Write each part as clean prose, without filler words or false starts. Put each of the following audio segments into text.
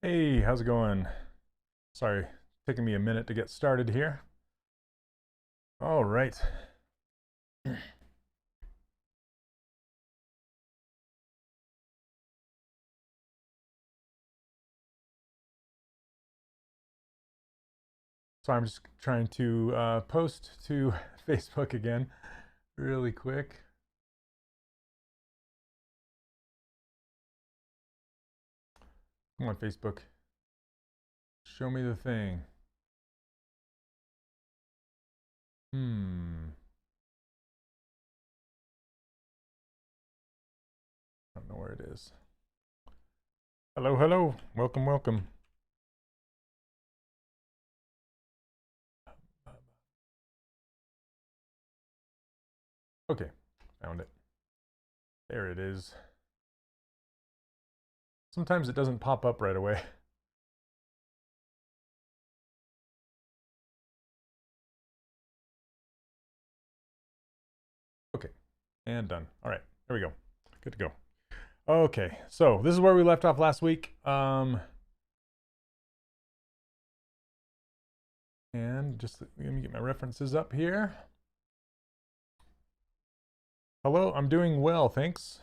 Hey, how's it going? Sorry, taking me a minute to get started here. All right. So I'm just trying to post to Facebook again really quick. Come on, Facebook. Show me the thing. I don't know where it is. Hello, hello. Welcome, welcome. Okay, found it. There it is. Sometimes it doesn't pop up right away. Okay, and done. All right, there we go. Good to go. Okay, so this is where we left off last week. And just let me get my references up here. Hello, I'm doing well, thanks.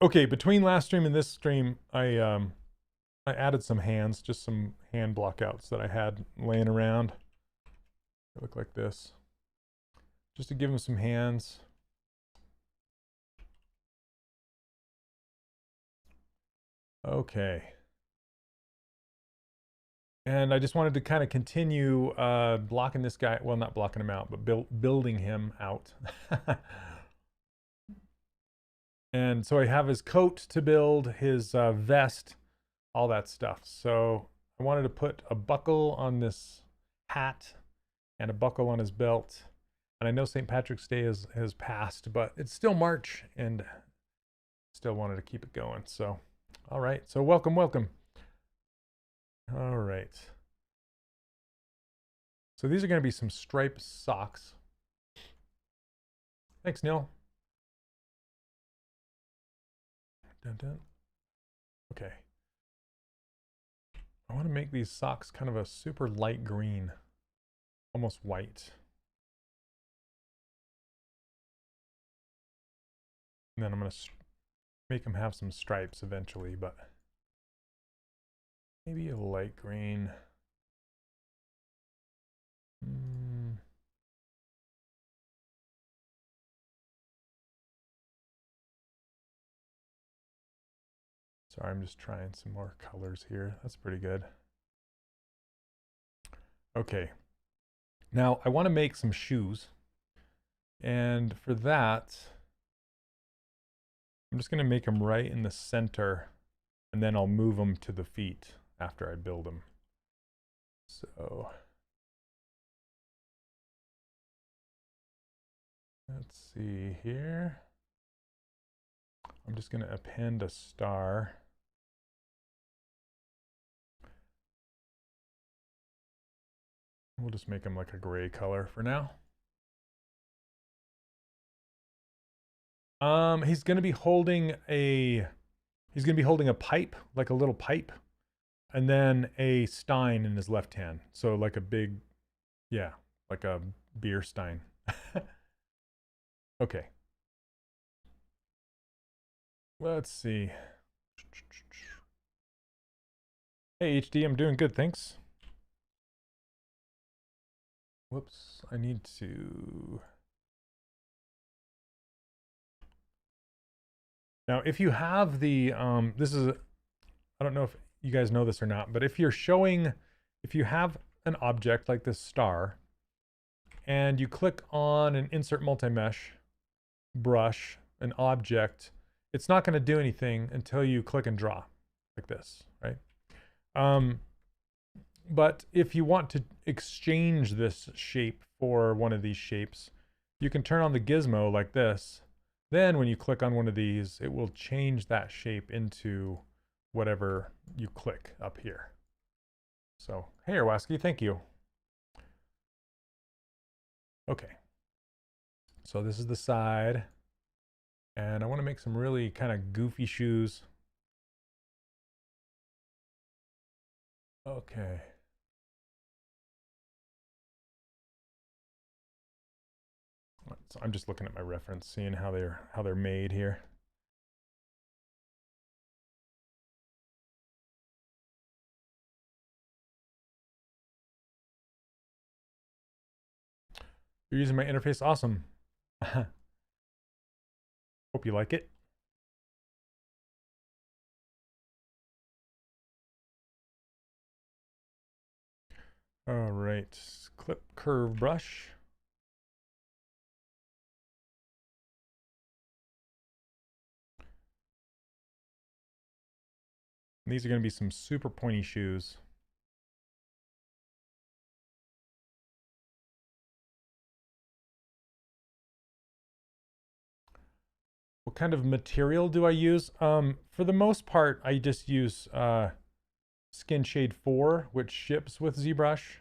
Okay, between last stream and this stream, I added some hands, just some hand blockouts that I had laying around. They look like this. Just to give them some hands. Okay. And I just wanted to kind of continue blocking this guy. Well, not blocking him out, but building him out. And so I have his coat to build, his vest, all that stuff. So I wanted to put a buckle on this hat and a buckle on his belt. And I know St. Patrick's Day has passed, but it's still March and still wanted to keep it going. So, all right. So welcome, welcome. All right. So these are going to be some striped socks. Thanks, Neil. Dun, dun. Okay. I want to make these socks kind of a super light green, almost white. And then I'm going to make them have some stripes eventually, but maybe a light green. Sorry, I'm just trying some more colors here. That's pretty good. Okay. Now I want to make some shoes. And for that, I'm just going to make them right in the center, and then I'll move them to the feet after I build them. So let's see here. I'm just going to append a star. We'll just make them like a gray color for now. He's going to be holding a pipe, like a little pipe, and then a stein in his left hand. So like a big, yeah, like a beer stein. Okay. Let's see. Hey, HD, I'm doing good, thanks. Whoops, I need to... Now, if you have the, this is, I don't know if you guys know this or not, but if you have an object like this star, and you click on an insert multi-mesh brush, an object, it's not going to do anything until you click and draw like this, right? But if you want to exchange this shape for one of these shapes, you can turn on the gizmo like this. Then when you click on one of these, it will change that shape into whatever you click up here. So, hey, Erwaski, thank you. Okay. So this is the side. And I want to make some really kind of goofy shoes. Okay. So I'm just looking at my reference, seeing how they're made here. You're using my interface, awesome. Hope you like it. All right, clip curve brush. And these are going to be some super pointy shoes. What kind of material do I use? For the most part, I just use Skin Shade 4, which ships with ZBrush.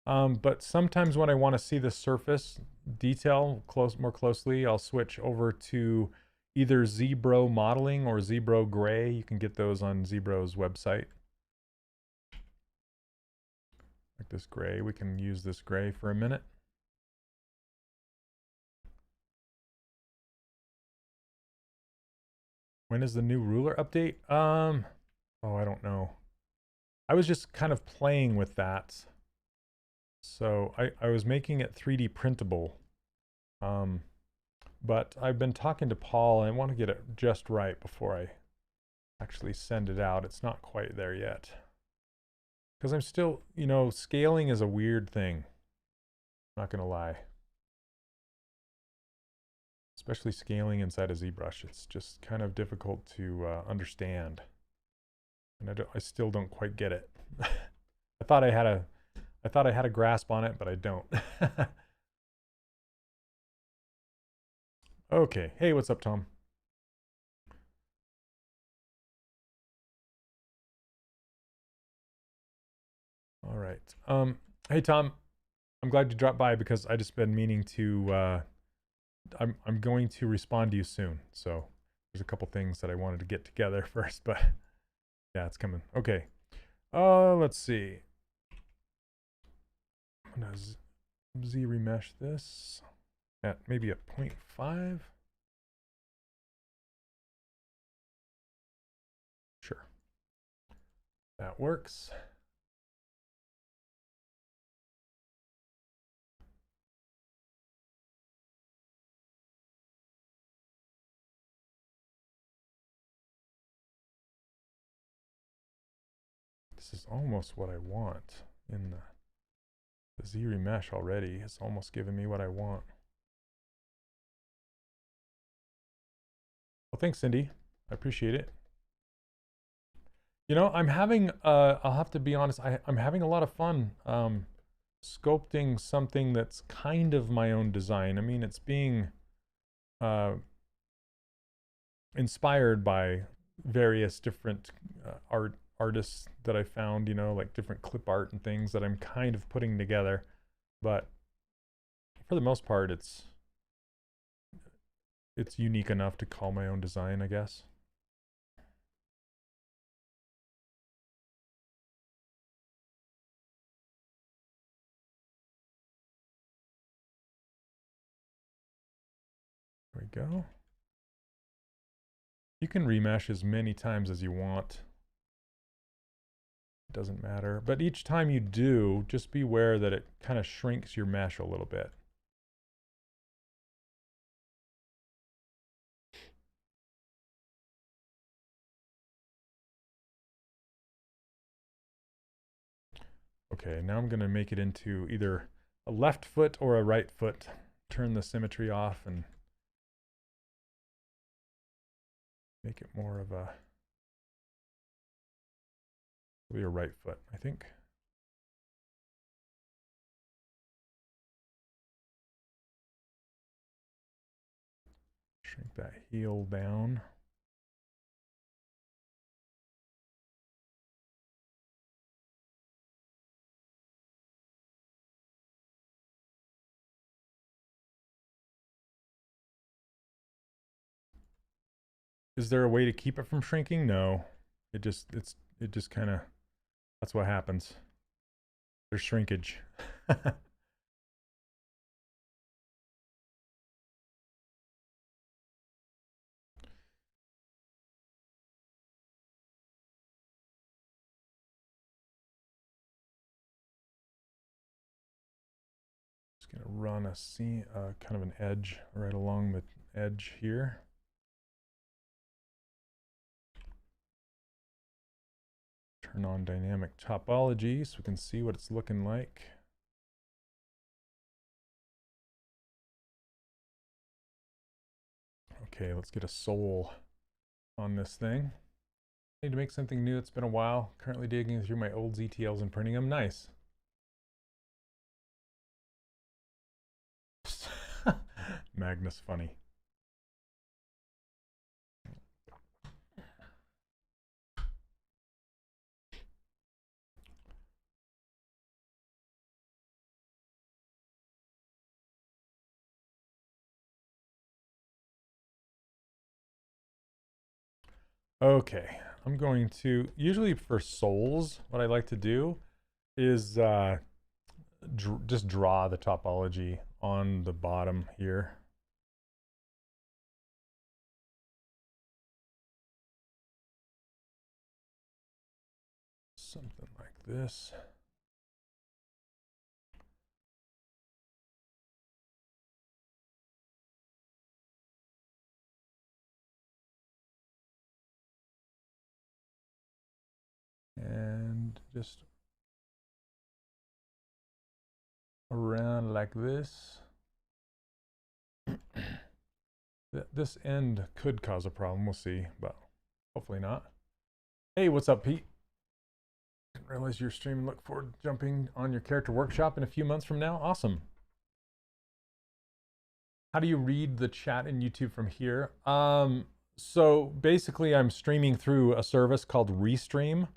But sometimes when I want to see the surface detail more closely, I'll switch over to either ZBro Modeling or ZBro Gray. You can get those on ZBro's website. Like this gray, we can use this gray for a minute. When is the new ruler update? Oh, I don't know. I was just kind of playing with that. So I was making it 3D printable. But I've been talking to Paul and I want to get it just right before I actually send it out. It's not quite there yet. Because I'm still, you know, scaling is a weird thing. I'm not going to lie. Especially scaling inside a ZBrush. It's just kind of difficult to understand. And I still don't quite get it. I thought I had a grasp on it, but I don't. Okay. Hey, what's up, Tom? All right. Hey, Tom. I'm glad you dropped by because I just been meaning to. I'm going to respond to you soon. So there's a couple things that I wanted to get together first, but yeah, it's coming. Okay. Let's see. I'm gonna Z remesh this at maybe a 0.5. Sure. That works. This is almost what I want in the Z remesh already. It's almost giving me what I want. Well, thanks, Cindy. I appreciate it. You know, I'm having, I'll have to be honest, I'm having a lot of fun sculpting something that's kind of my own design. I mean, it's being inspired by various different artists that I found, you know, like different clip art and things that I'm kind of putting together. But for the most part, it's unique enough to call my own design, I guess. There we go. You can remesh as many times as you want. It doesn't matter. But each time you do, just be aware that it kind of shrinks your mesh a little bit. Okay, now I'm going to make it into either a left foot or a right foot. Turn the symmetry off and make it more of a, probably a right foot, I think. Shrink that heel down. Is there a way to keep it from shrinking? No. It just kind of That's what happens. There's shrinkage. Just gonna run a kind of an edge right along the edge here. Turn on dynamic topology so we can see what it's looking like. Okay, let's get a soul on this thing. Need to make something new. It's been a while. Currently digging through my old ZTLs and printing them. Nice. Magnus funny. Okay, I'm going to, usually for souls, what I like to do is just draw the topology on the bottom here. Something like this. And just around like this. This end could cause a problem, we'll see, but hopefully not. Hey, what's up, Pete? Didn't realize you're streaming. Look forward to jumping on your character workshop in a few months from now. Awesome. How do you read the chat in YouTube from here? So basically I'm streaming through a service called Restream,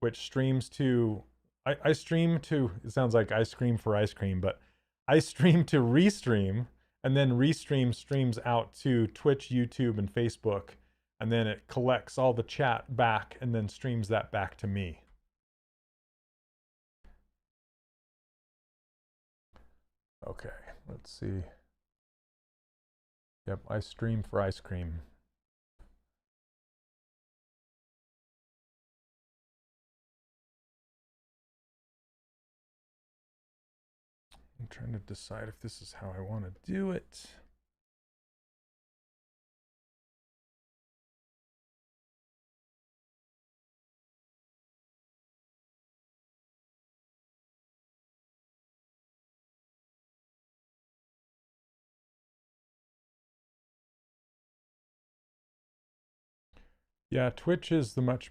which streams to, I stream to, it sounds like I scream for ice cream, but I stream to Restream, and then Restream streams out to Twitch, YouTube, and Facebook, and then it collects all the chat back and then streams that back to me. Okay, let's see. Yep, I stream for ice cream. I'm trying to decide if this is how I want to do it. Yeah, Twitch is the much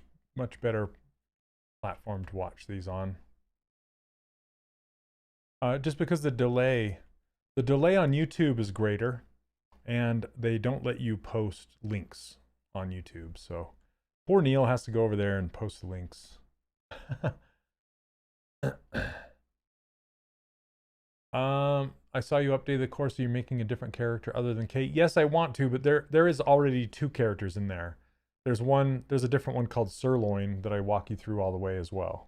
better platform to watch these on. Just because the delay on YouTube is greater, and they don't let you post links on YouTube. So poor Neil has to go over there and post the links. I saw you update the course. So you're making a different character other than Kate. Yes, I want to, but there is already 2 characters in there. There's a different one called Sirloin that I walk you through all the way as well.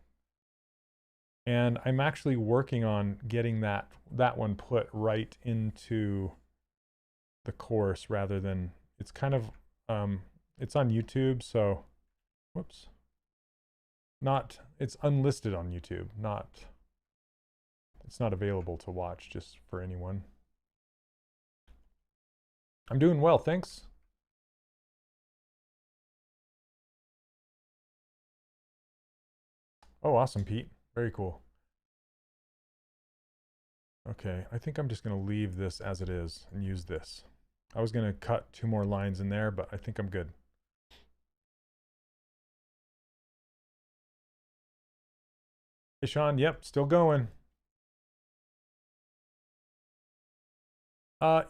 And I'm actually working on getting that one put right into the course rather than, it's kind of, it's on YouTube, so, whoops. It's unlisted on YouTube, it's not available to watch just for anyone. I'm doing well, thanks. Oh, awesome, Pete. Very cool. Okay, I think I'm just going to leave this as it is and use this. I was going to cut 2 more lines in there, but I think I'm good. Hey, Sean. Yep, still going.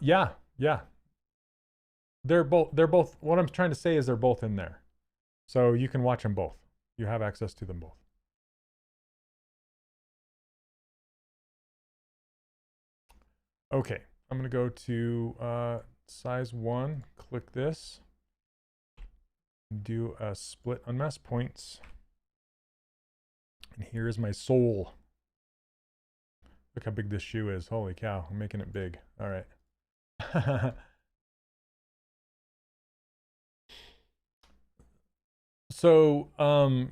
Yeah. They're both, what I'm trying to say is they're both in there. So you can watch them both. You have access to them both. Okay, I'm going to go to size 1, click this, do a split unmask points, And here is my soul. Look how big this shoe is. Holy cow, I'm making it big. All right. So,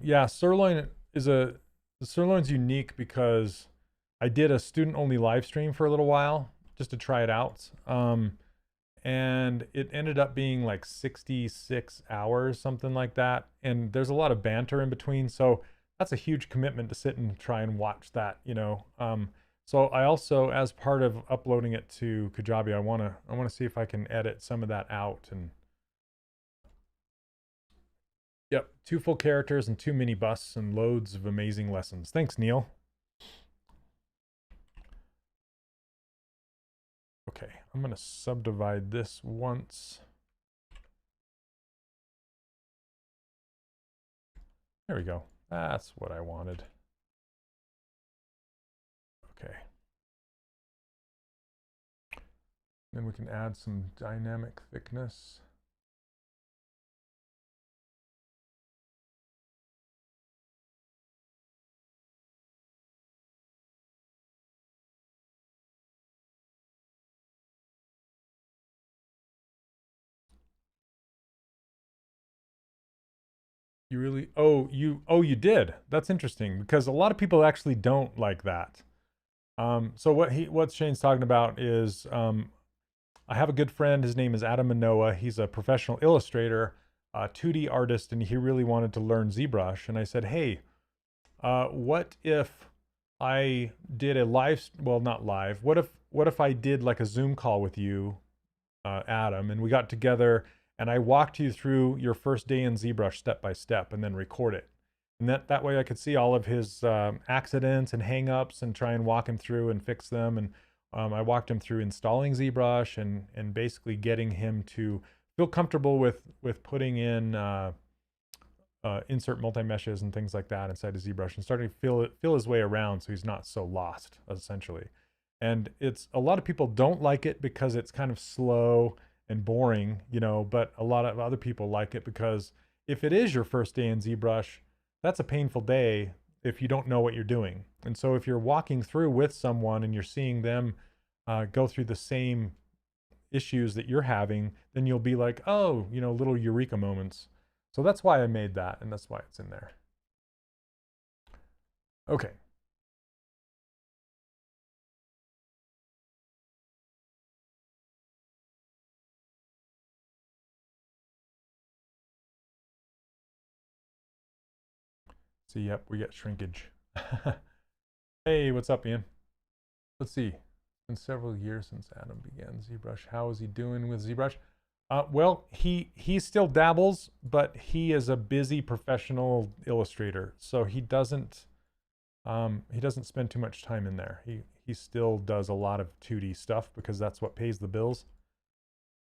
yeah, the sirloin's unique because I did a student-only live stream for a little while just to try it out. And it ended up being like 66 hours, something like that. And there's a lot of banter in between. So that's a huge commitment to sit and try and watch that, you know. So I also, as part of uploading it to Kajabi, I wanna see if I can edit some of that out. And yep, 2 full characters and 2 mini busts and loads of amazing lessons. Thanks, Neil. Okay, I'm gonna subdivide this once. There we go. That's what I wanted. Okay. Then we can add some dynamic thickness. You really, you did. That's interesting because a lot of people actually don't like that. So what Shane's talking about is, I have a good friend. His name is Adam Manoa. He's a professional illustrator, 2D artist, and he really wanted to learn ZBrush. And I said, hey, what if I did a not live. What if I did like a Zoom call with you, Adam, and we got together and I walked you through your first day in ZBrush step by step and then record it. And that way I could see all of his accidents and hangups and try and walk him through and fix them. And I walked him through installing ZBrush and basically getting him to feel comfortable with putting in insert multi-meshes and things like that inside of ZBrush and starting to feel his way around so he's not so lost, essentially. And it's a lot of people don't like it because it's kind of slow and boring, you know, but a lot of other people like it because if it is your first day in ZBrush, that's a painful day if you don't know what you're doing. And so if you're walking through with someone and you're seeing them go through the same issues that you're having, then you'll be like, oh, you know, little eureka moments. So that's why I made that, and that's why it's in there. Okay. So yep, we get shrinkage. Hey, what's up, Ian? Let's see. It's been several years since Adam began ZBrush. How is he doing with ZBrush? Well, he still dabbles, but he is a busy professional illustrator, so he doesn't spend too much time in there. He still does a lot of 2D stuff because that's what pays the bills.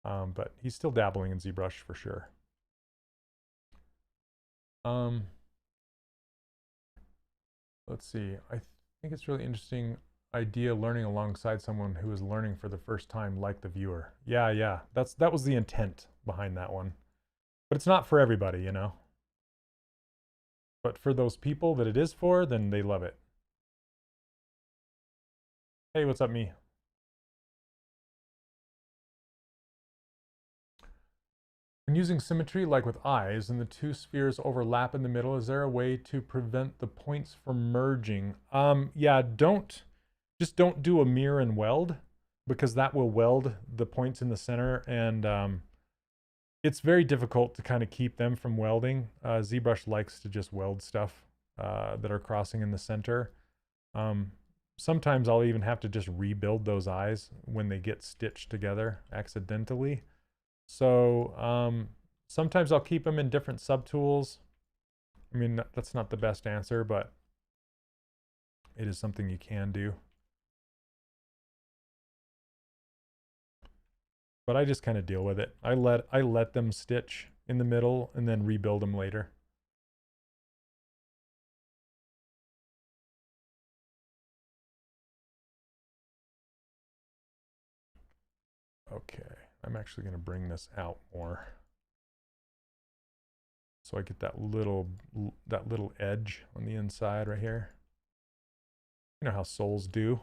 But he's still dabbling in ZBrush for sure. Let's see. I think it's really interesting idea learning alongside someone who is learning for the first time, like the viewer. Yeah. That was the intent behind that one. But it's not for everybody, you know. But for those people that it is for, then they love it. Hey, what's up, me? When using symmetry, like with eyes, and the 2 spheres overlap in the middle, is there a way to prevent the points from merging? Yeah, just don't do a mirror and weld, because that will weld the points in the center, and it's very difficult to kind of keep them from welding. ZBrush likes to just weld stuff that are crossing in the center. Sometimes I'll even have to just rebuild those eyes when they get stitched together accidentally. So sometimes I'll keep them in different subtools. I mean, that's not the best answer, but it is something you can do. But I just kind of deal with it. I let them stitch in the middle and then rebuild them later. Okay, I'm actually going to bring this out more. So I get that little edge on the inside right here. You know how souls do.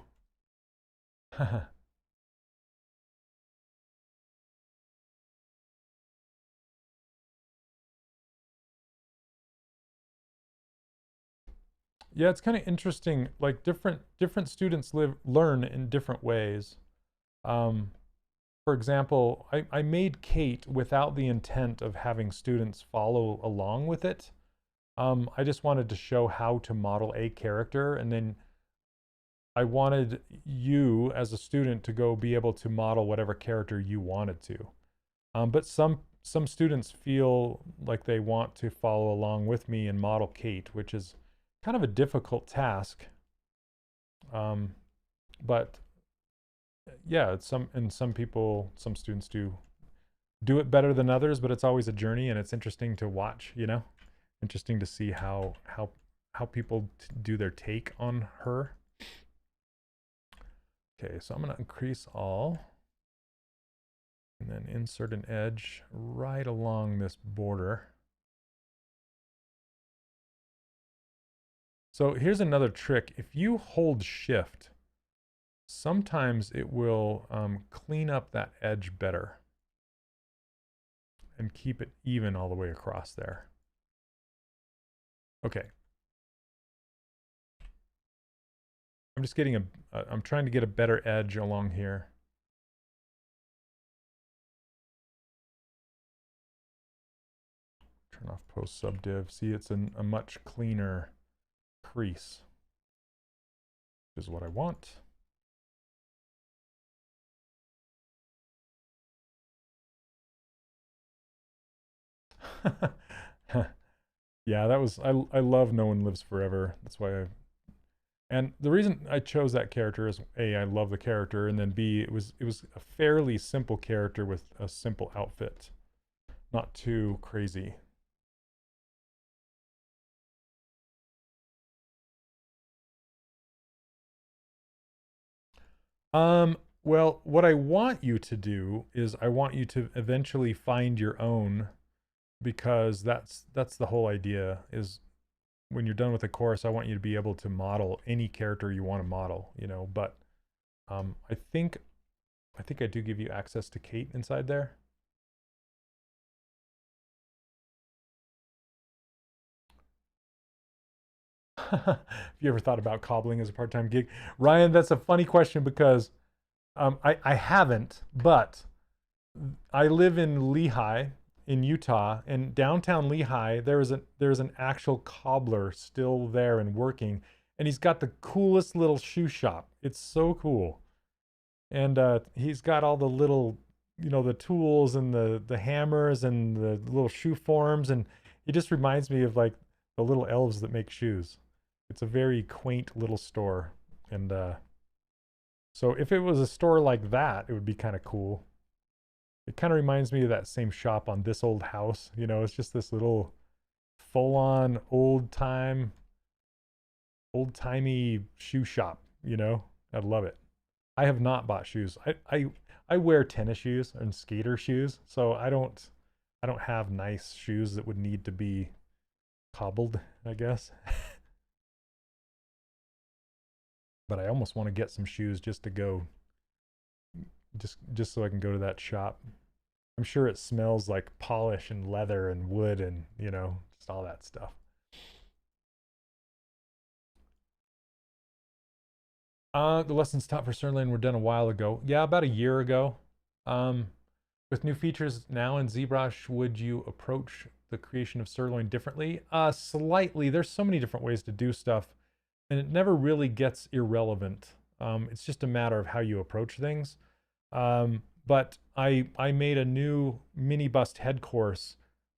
Yeah, it's kind of interesting. Like different students learn in different ways. For example, I made Kate without the intent of having students follow along with it. I just wanted to show how to model a character, and then I wanted you as a student to go be able to model whatever character you wanted to. But some students feel like they want to follow along with me and model Kate, which is kind of a difficult task. But yeah, some students do it better than others, but it's always a journey, and it's interesting to watch, you know, interesting to see how people do their take on her. Okay, so I'm going to increase all and then insert an edge right along this border. So here's another trick. If you hold shift, sometimes it will clean up that edge better and keep it even all the way across there. Okay. I'm just getting I'm trying to get a better edge along here. Turn off post subdiv. See, it's a much cleaner crease, which is what I want. Yeah, that was, I love No One Lives Forever. That's why and the reason I chose that character is A, I love the character, and then B, it was a fairly simple character with a simple outfit. Not too crazy. Well, what I want you to do is I want you to eventually find your own, because that's the whole idea. Is when you're done with the course, I want you to be able to model any character you want to model, you know, but I think I do give you access to Kate inside there. Have you ever thought about cobbling as a part-time gig? Ryan, that's a funny question because I haven't, but I live in Lehigh in Utah, and downtown Lehigh, there's an actual cobbler still there and working, and he's got the coolest little shoe shop. It's so cool. And he's got all the little, you know, the tools and the hammers and the little shoe forms, and it just reminds me of like the little elves that make shoes. It's a very quaint little store. And so if it was a store like that, it would be kind of cool. It kind of reminds me of that same shop on This Old House. You know, it's just this little full-on old-timey shoe shop, you know? I love it. I have not bought shoes. I wear tennis shoes and skater shoes, so I don't have nice shoes that would need to be cobbled, I guess. But I almost want to get some shoes just to go, just so I can go to that shop. I'm sure it smells like polish and leather and wood and, you know, just all that stuff. The lessons taught for Sirloin were done a while ago. Yeah, about a year ago. With new features now in ZBrush, would you approach the creation of Sirloin differently? Slightly. There's so many different ways to do stuff, and it never really gets irrelevant. It's just a matter of how you approach things. But I made a new mini bust head course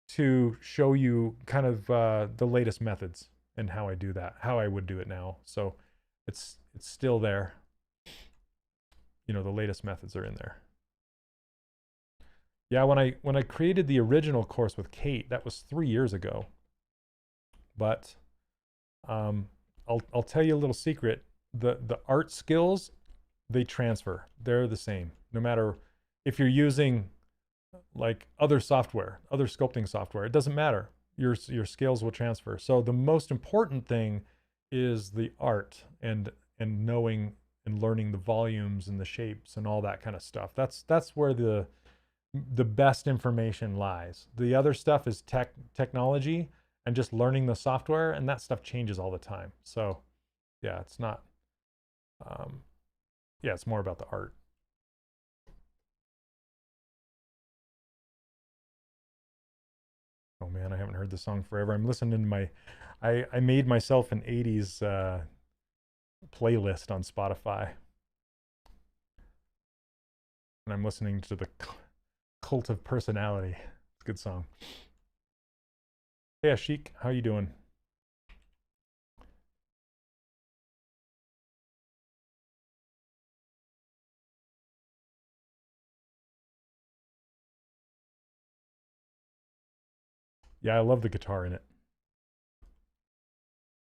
to show you kind of the latest methods and how I do that, how I would do it now. So it's still there. You know, the latest methods are in there. Yeah, when I created the original course with Kate, that was 3 years ago. But I'll tell you a little secret. The art skills, they transfer. They're the same. No matter if you're using like other software, other sculpting software, it doesn't matter. your scales will transfer. So the most important thing is the art and knowing and learning the volumes and the shapes and all that kind of stuff. That's where the best information lies. The other stuff is technology and just learning the software, and that stuff changes all the time. So yeah, it's not yeah, it's more about the art. Oh man, I haven't heard the song forever. I'm listening to my I made myself an 80s playlist on Spotify. And I'm listening to the Cult of Personality. It's a good song. Hey Ashik, how you doing? Yeah, I love the guitar in it.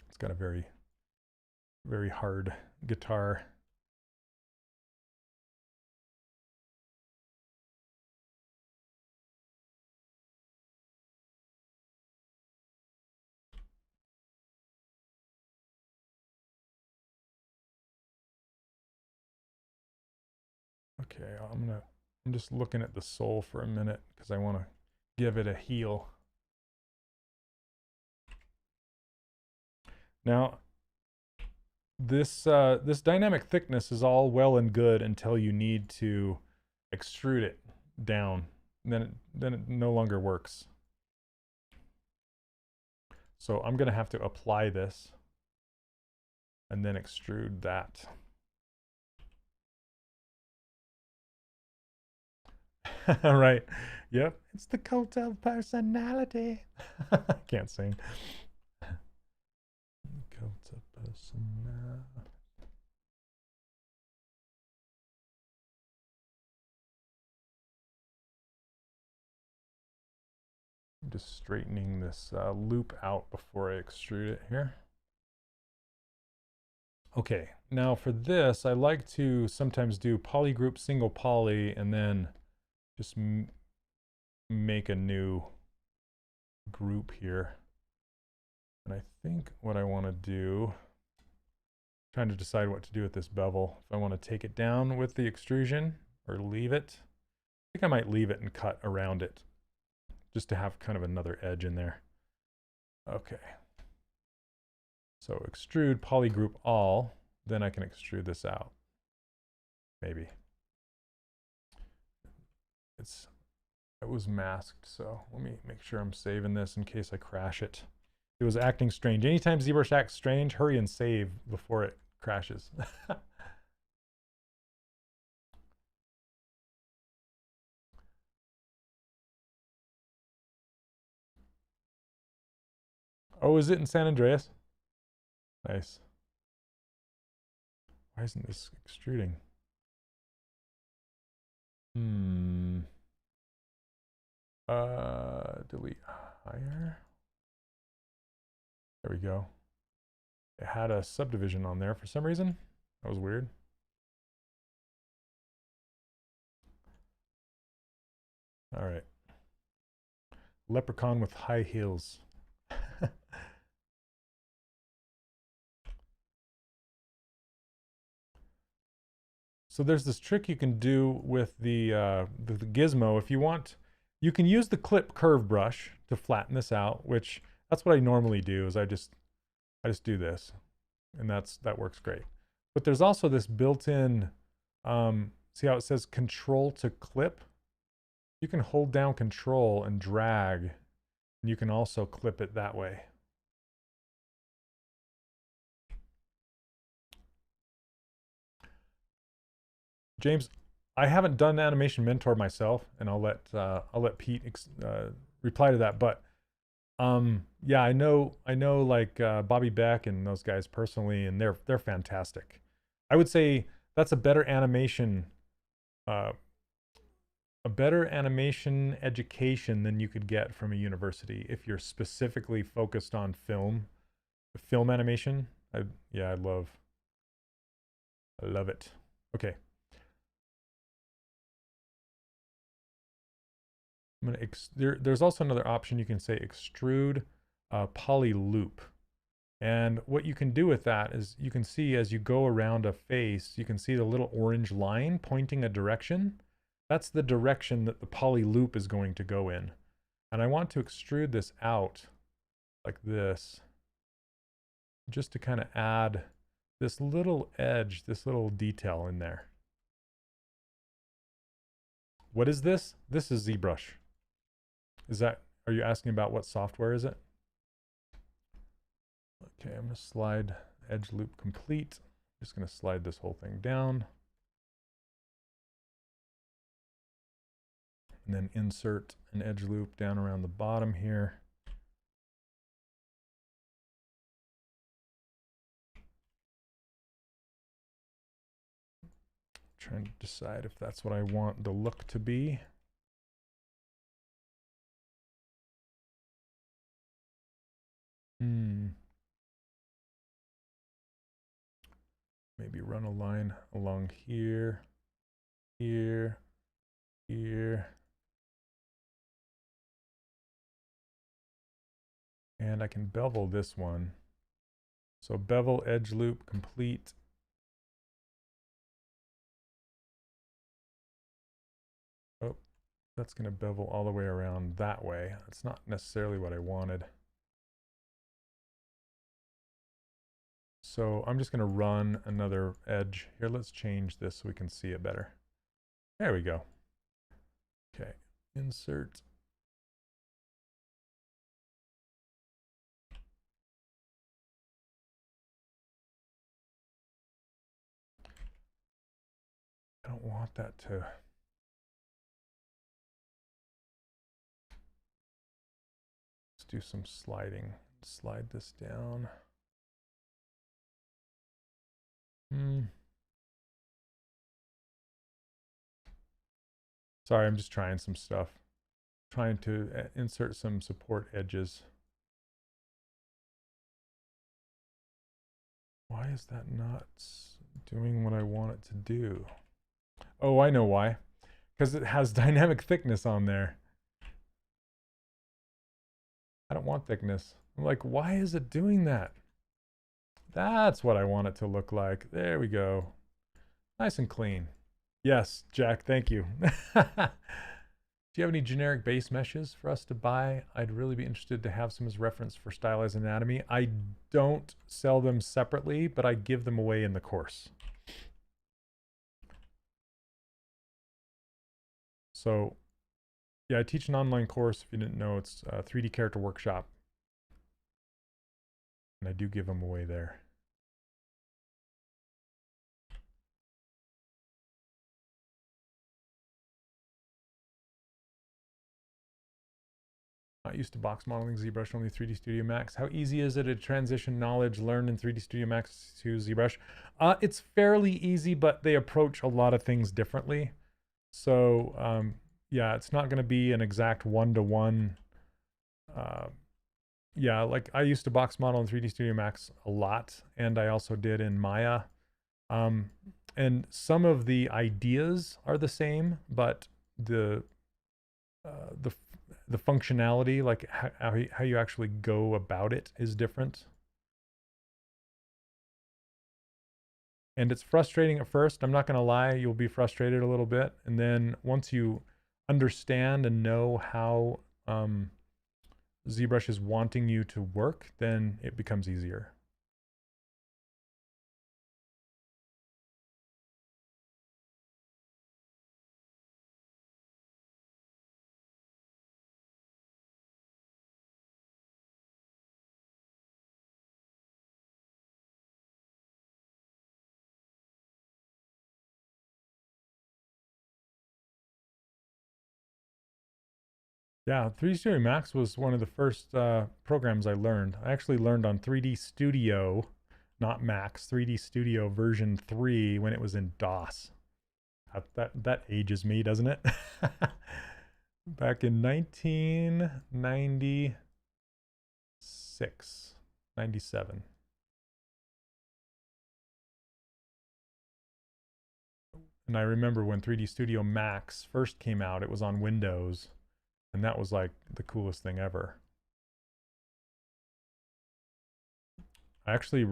It's got a very, very hard guitar. Okay, I'm just looking at the sole for a minute because I want to give it a heel. Now, this dynamic thickness is all well and good until you need to extrude it down. Then it no longer works. So I'm going to have to apply this and then extrude that. Right. Yep. It's the cult of personality. Can't sing. Cult of personality. I'm just straightening this loop out before I extrude it here. Okay, now for this, I like to sometimes do polygroup single poly and then just make a new group here. And I think what I want to do, trying to decide what to do with this bevel, if I want to take it down with the extrusion or leave it. I think I might leave it and cut around it just to have kind of another edge in there. Okay. So extrude polygroup all, then I can extrude this out. Maybe. It was masked, so let me make sure I'm saving this in case I crash it. It was acting strange. Anytime ZBrush acts strange, hurry and save before it crashes. Oh, is it in San Andreas? Nice. Why isn't this extruding? Delete higher. There we go. It had a subdivision on there for some reason. That was weird. All right. Leprechaun with high heels. So there's this trick you can do with the gizmo. If you want, you can use the clip curve brush to flatten this out, which that's what I normally do. Is I just do this, and that works great. But there's also this built-in. See how it says Control to clip? You can hold down Control and drag, and you can also clip it that way. James, I haven't done Animation Mentor myself, and I'll let Pete reply to that. But yeah, I know like Bobby Beck and those guys personally, and they're fantastic. I would say that's a better animation education than you could get from a university if you're specifically focused on film animation. I love it. Okay. I'm gonna there's also another option. You can say extrude poly loop. And what you can do with that is you can see as you go around a face, you can see the little orange line pointing a direction. That's the direction that the poly loop is going to go in. And I want to extrude this out like this, just to kind of add this little edge, this little detail in there. What is this? This is ZBrush. Are you asking about what software is it? Okay, I'm going to slide edge loop complete. Just going to slide this whole thing down. And then insert an edge loop down around the bottom here. Trying to decide if that's what I want the look to be. Maybe run a line along here, here, here. And I can bevel this one. So bevel edge loop complete. Oh, that's going to bevel all the way around that way. That's not necessarily what I wanted. So I'm just going to run another edge here. Let's change this so we can see it better. There we go. Okay, insert. I don't want that to. Let's do some sliding. Slide this down. Sorry, I'm just trying some stuff. Trying to insert some support edges. Why is that not doing what I want it to do? Oh, I know why. Because it has dynamic thickness on there. I don't want thickness. I'm like, why is it doing that? That's what I want it to look like. There we go. Nice and clean. Yes, Jack, thank you. Do you have any generic base meshes for us to buy? I'd really be interested to have some as reference for Stylized Anatomy. I don't sell them separately, but I give them away in the course. So, yeah, I teach an online course. If you didn't know, it's a 3D character workshop. And I do give them away there. Not used to box modeling, ZBrush, only 3D Studio Max. How easy is it to transition knowledge learned in 3D Studio Max to ZBrush? It's fairly easy, but they approach a lot of things differently. So yeah, it's not going to be an exact one-to-one. Yeah, like I used to box model in 3D Studio Max a lot, and I also did in Maya. And some of the ideas are the same, but the functionality, like how you actually go about it, is different. And it's frustrating at first. I'm not going to lie, you'll be frustrated a little bit. And then once you understand and know how ZBrush is wanting you to work, then it becomes easier. Yeah, 3D Studio Max was one of the first programs I learned. I actually learned on 3D Studio, not Max, 3D Studio version 3 when it was in DOS. That ages me, doesn't it? Back in 1996, 97. And I remember when 3D Studio Max first came out, it was on Windows. And that was like the coolest thing ever. I actually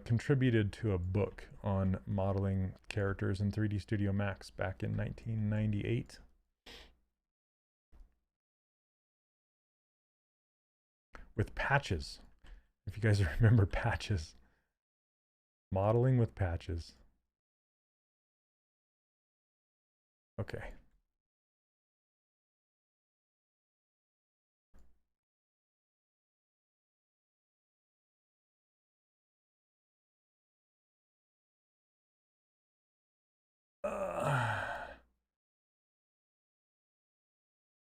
contributed to a book on modeling characters in 3D Studio Max back in 1998. With patches. If you guys remember patches. Modeling with patches. Okay.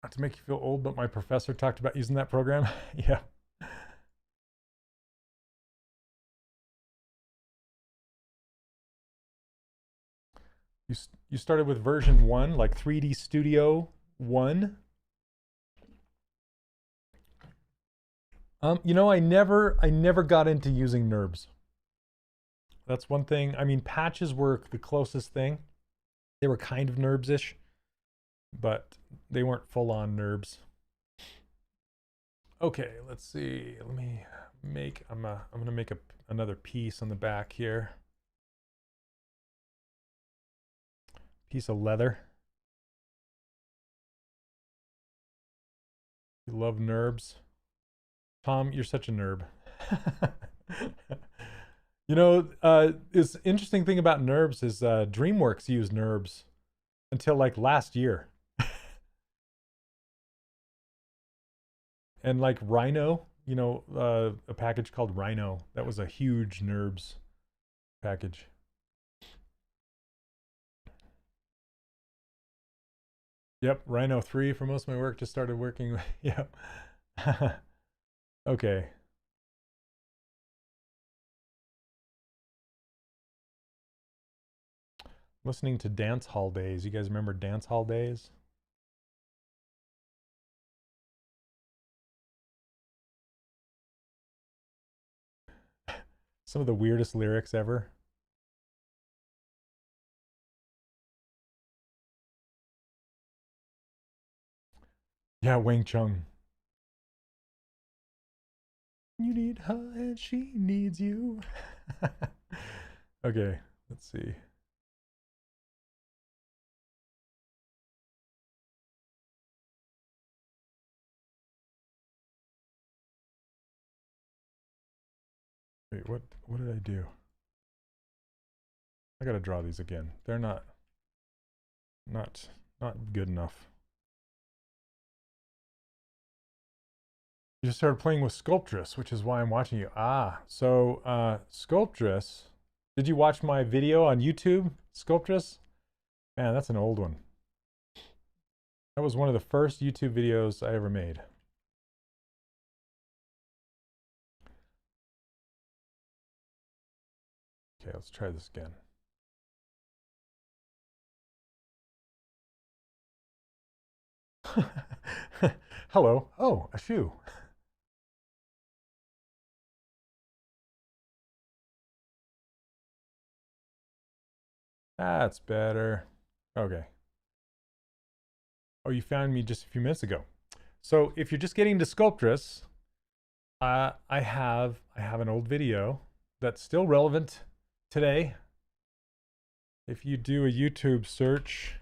Not to make you feel old, but my professor talked about using that program. Yeah. You started with version 1, like 3D Studio 1. You know, I never got into using NURBS. That's one thing. I mean, patches were the closest thing. They were kind of NURBS-ish, but they weren't full-on NURBS. Okay, let's see. Let me make. I'm gonna make another piece on the back here. Piece of leather. You love NURBS. Tom, you're such a NURB. You know, this interesting thing about NURBS is DreamWorks used NURBS until like last year. And like Rhino, you know, a package called Rhino, that was a huge NURBS package. Yep, Rhino 3 for most of my work just started working. Yep. Okay. Listening to Dance Hall Days. You guys remember Dance Hall Days? Some of the weirdest lyrics ever. Yeah, Wang Chung. You need her and she needs you. Okay, let's see. Wait, what did I do? I gotta draw these again. They're not good enough. You just started playing with Sculptress, which is why I'm watching you. Ah, so Sculptress. Did you watch my video on YouTube, Sculptress? Man, that's an old one. That was one of the first YouTube videos I ever made. Okay, let's try this again. Hello. Oh, a shoe. That's better. Okay. Oh, you found me just a few minutes ago. So if you're just getting to Sculptress, I have an old video that's still relevant today. If you do a YouTube search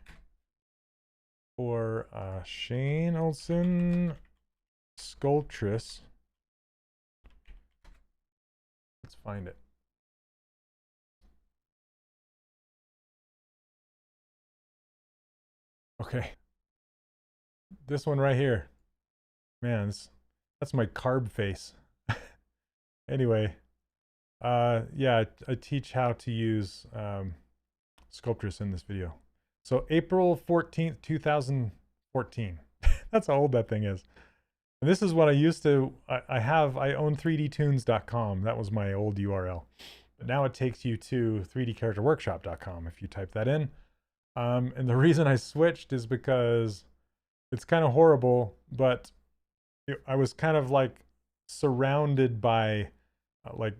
for Shane Olson Sculptress, let's find it. Okay. This one right here. Man, that's my carb face. Anyway, yeah, I teach how to use Sculptress in this video. So April 14th, 2014. That's how old that thing is. And this is what I used to, I own 3dtunes.com. That was my old URL. But now it takes you to 3dcharacterworkshop.com if you type that in. And the reason I switched is because it's kind of horrible, but I was kind of like surrounded by like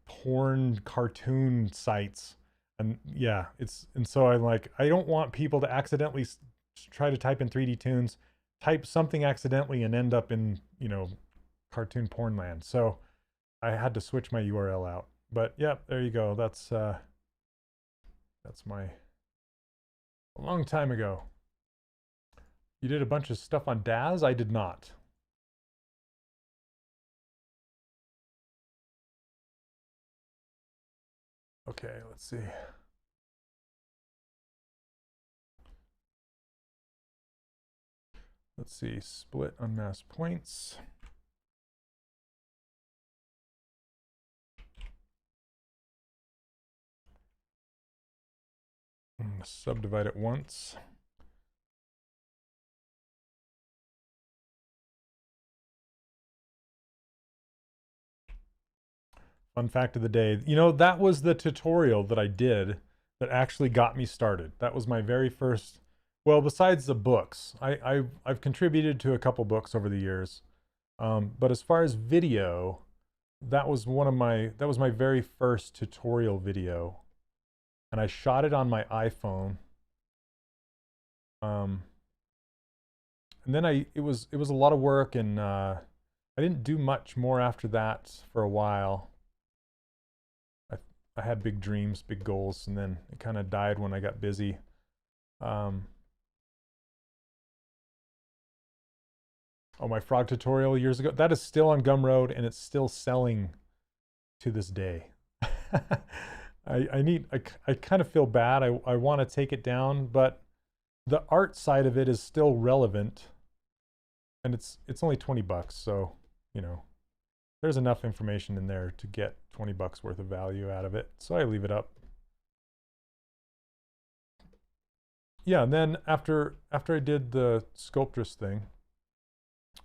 porn cartoon sites, and yeah, and so I'm like, I don't want people to accidentally try to type in 3D Tunes type something accidentally and end up in, you know, cartoon porn land. So I had to switch my URL out. But yeah, there you go. That's my, a long time ago. You did a bunch of stuff on DAZ? I did not. Okay, let's see. Let's see, split unmasked points. Subdivide it once. Fun fact of the day. You know, that was the tutorial that I did that actually got me started. That was my very first, well, besides the books. I've contributed to a couple books over the years. But as far as video, that was my very first tutorial video. And I shot it on my iPhone. And then it was a lot of work, and I didn't do much more after that for a while. I had big dreams, big goals, and then it kind of died when I got busy. Oh, my frog tutorial years ago, that is still on Gumroad, and it's still selling to this day. I kind of feel bad. I want to take it down, but the art side of it is still relevant, and it's only 20 bucks, so, you know, there's enough information in there to get 20 bucks worth of value out of it. So I leave it up. Yeah, and then after I did the Sculptress thing,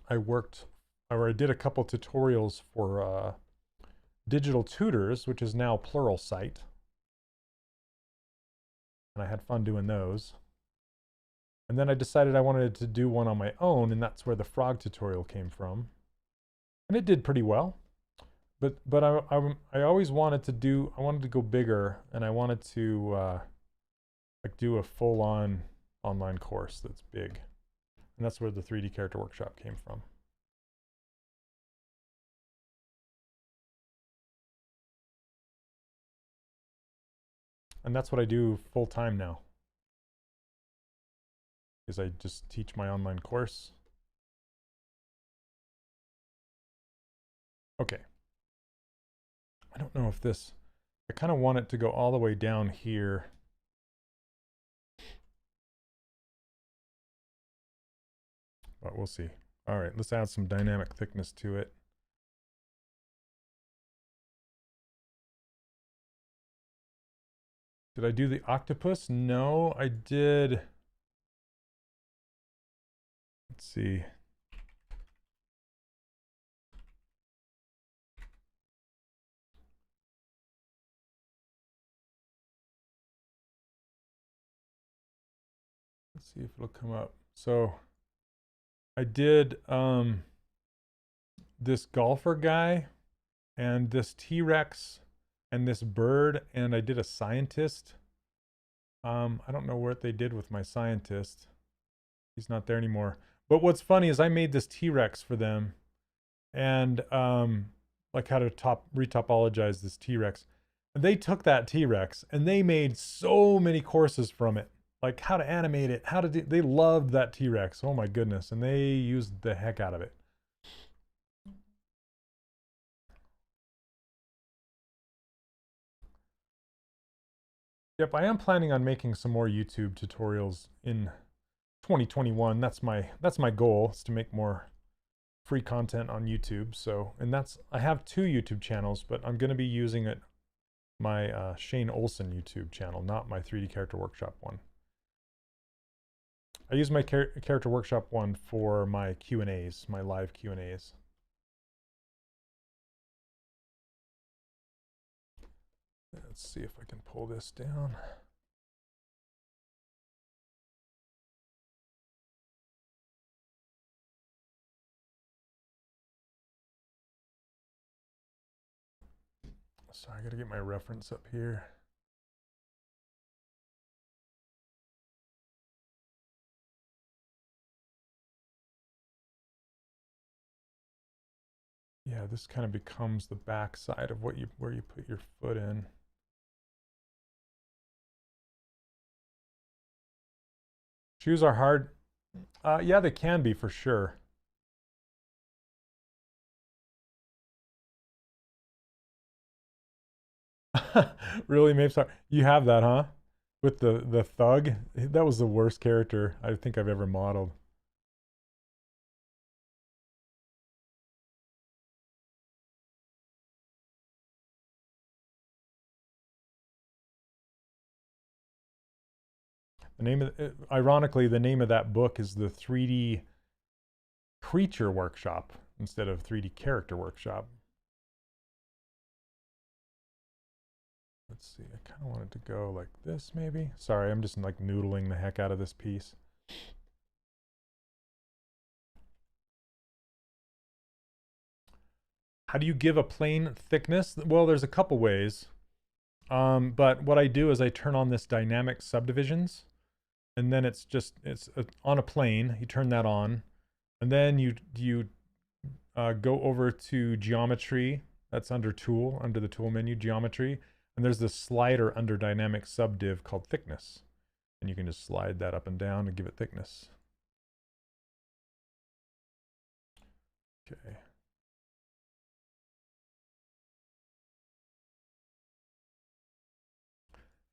I did a couple tutorials for Digital Tutors, which is now Pluralsight. And I had fun doing those. And then I decided I wanted to do one on my own, and that's where the frog tutorial came from. And it did pretty well, but I always wanted to go bigger, and I wanted to like do a full-on online course that's big, and that's where the 3D Character Workshop came from. And that's what I do full-time now, is I just teach my online course. Okay. I don't know if this, I kind of want it to go all the way down here. But we'll see. All right, let's add some dynamic thickness to it. Did I do the octopus? No, I did. Let's see. Let's see if it'll come up. So I did this golfer guy and this T-Rex and this bird, and I did a scientist. I don't know what they did with my scientist. He's not there anymore. But what's funny is I made this T-Rex for them, and like how to retopologize this T-Rex. And they took that T-Rex and they made so many courses from it. Like how to animate it, how to do, they loved that T-Rex. Oh my goodness. And they used the heck out of it. Yep, I am planning on making some more YouTube tutorials in 2021. That's my goal, is to make more free content on YouTube. So, and I have 2 YouTube channels, but I'm going to be using my Shane Olson YouTube channel, not my 3D Character Workshop one. I use my Character Workshop one for my Q&As, my live Q&As. Let's see if I can pull this down. So I got to get my reference up here. yeah, this kind of becomes the back side of what where you put your foot in. Shoes are hard. Yeah, they can be for sure. Really, Mapes? You have that, huh? With the thug? That was the worst character I think I've ever modeled. The name of, ironically, the name of that book is the 3D Creature Workshop instead of 3D Character Workshop. Let's see, I kind of wanted to go like this maybe. Sorry, I'm just like noodling the heck out of this piece. How do you give a plane thickness? Well, there's a couple ways. But what I do is I turn on this dynamic subdivisions, and then it's on a plane. You turn that on, and then you go over to geometry. That's under tool, under the tool menu, geometry, and there's this slider under dynamic subdiv called thickness, and you can just slide that up and down and give it thickness. Okay.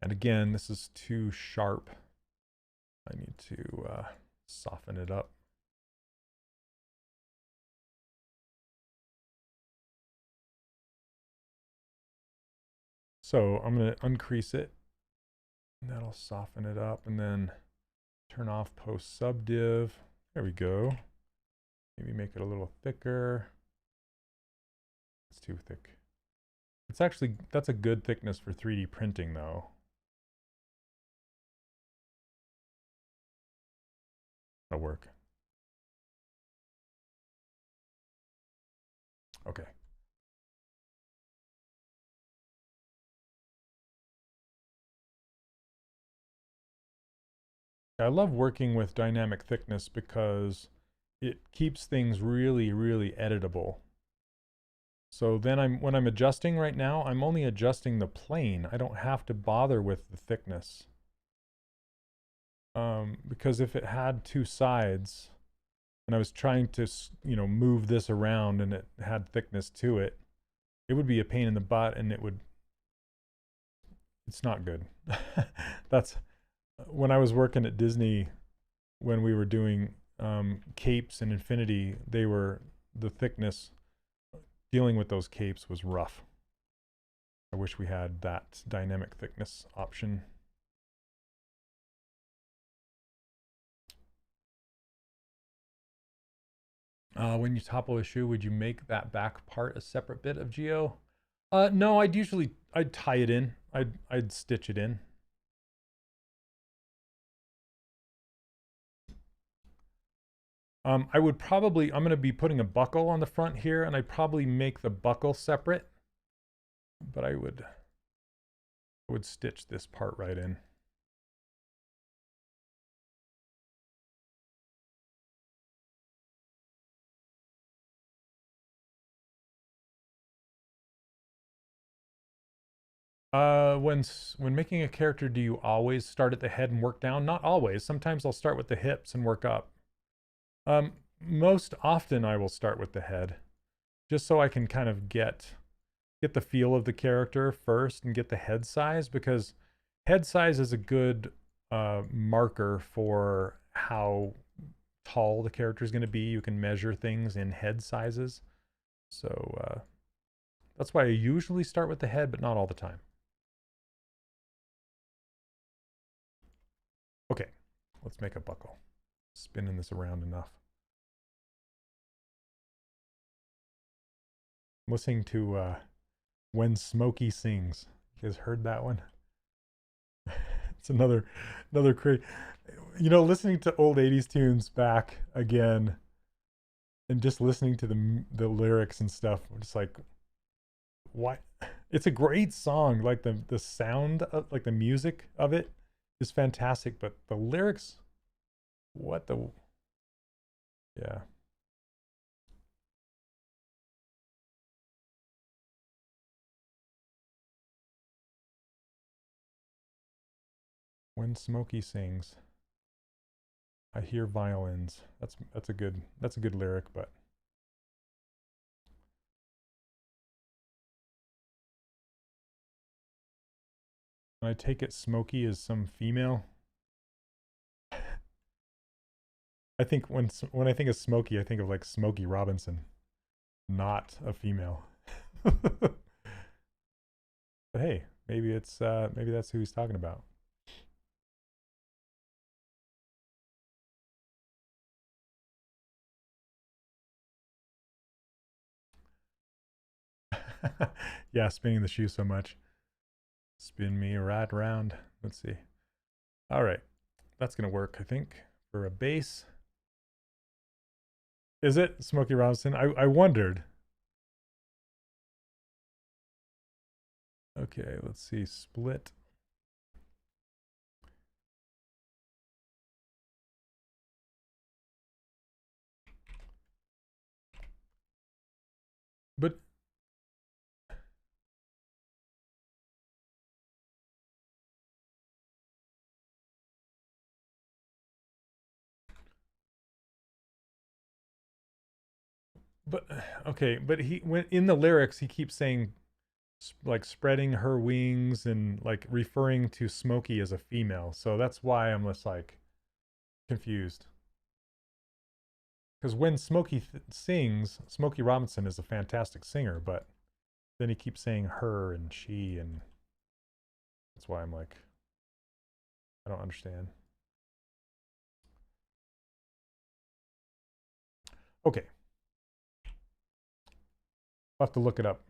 And again, this is too sharp. I need to soften it up. So I'm going to uncrease it, and that'll soften it up, and then turn off post subdiv. There we go. Maybe make it a little thicker. It's too thick. It's actually, that's a good thickness for 3D printing though. That'll work. Okay. I love working with dynamic thickness because it keeps things really, really editable. So then when I'm adjusting right now, I'm only adjusting the plane. I don't have to bother with the thickness. Because if it had two sides and I was trying to, move this around and it had thickness to it, it would be a pain in the butt, and it's not good. That's when I was working at Disney, when we were doing capes and Infinity, the thickness, dealing with those capes was rough. I wish we had that dynamic thickness option. When you topple a shoe, would you make that back part a separate bit of geo? No, I'd tie it in. I'd stitch it in. I'm going to be putting a buckle on the front here, and I'd probably make the buckle separate, but I would stitch this part right in. When making a character, do you always start at the head and work down? Not always. Sometimes I'll start with the hips and work up. Most often I will start with the head, just so I can kind of get the feel of the character first and get the head size, because head size is a good marker for how tall the character is going to be. You can measure things in head sizes. So that's why I usually start with the head, but not all the time. Okay, let's make a buckle. Spinning this around enough. I'm listening to When Smokey Sings. You guys heard that one? It's another great. Listening to old 80s tunes back again and just listening to the lyrics and stuff, I'm just like, what? It's a great song. Like the sound of, like, the music of it is fantastic, but the lyrics, what the, yeah. When Smokey sings, I hear violins. That's a good lyric, but I take it Smokey is some female. I think when I think of Smokey, I think of like Smokey Robinson, not a female. But hey, maybe it's maybe that's who he's talking about. Yeah, spinning the shoe so much. Spin me right round. Let's see. All right, that's gonna work, I think, for a base. Is it Smokey Robinson? I wondered. Okay, let's see. Split. But okay, but he when in the lyrics he keeps saying like spreading her wings and like referring to Smokey as a female. So that's why I'm just like confused. Because when Smokey sings, Smokey Robinson is a fantastic singer, but then he keeps saying her and she, and that's why I'm like, I don't understand. Okay. I'll have to look it up.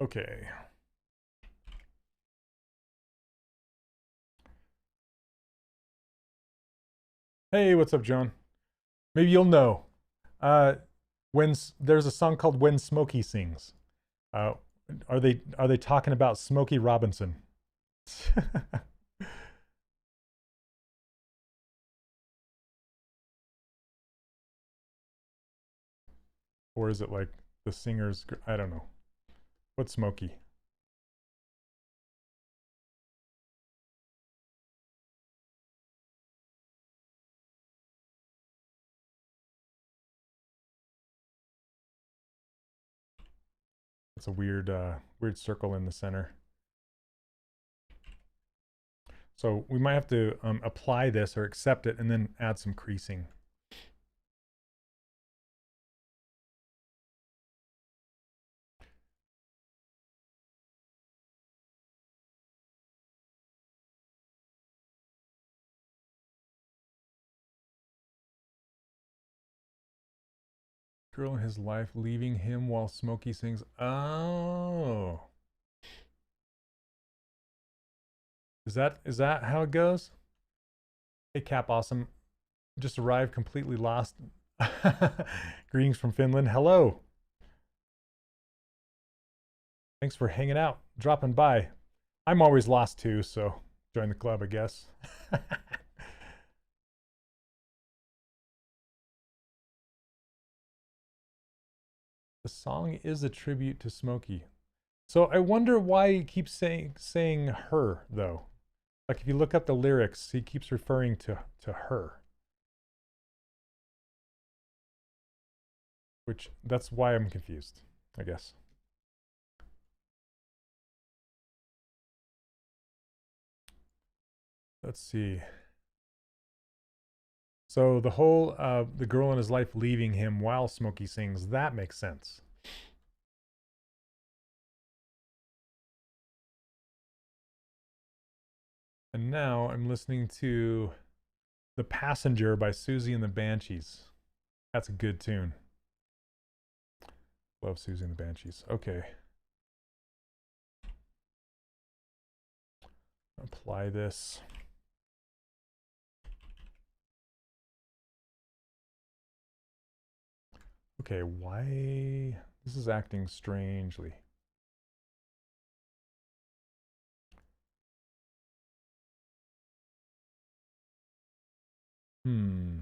Okay. Hey, what's up, John? Maybe you'll know. When there's a song called "When Smokey Sings." Uh, are they talking about Smokey Robinson? Or is it like the singer's? I don't know. What's Smokey? It's a weird weird circle in the center. So we might have to apply this or accept it and then add some creasing. Girl in his life leaving him while Smokey sings. Oh. Is that how it goes? Hey Cap Awesome. Just arrived completely lost. Greetings from Finland. Hello. Thanks for hanging out, dropping by. I'm always lost too, so join the club, I guess. The song is a tribute to Smokey. So I wonder why he keeps saying her though. Like if you look up the lyrics, he keeps referring to her. Which that's why I'm confused, I guess. Let's see. So the whole the girl in his life leaving him while Smokey sings, that makes sense. And now I'm listening to The Passenger by Susie and the Banshees. That's a good tune. Love Susie and the Banshees. Okay. Apply this. Okay, why? This is acting strangely. Hmm.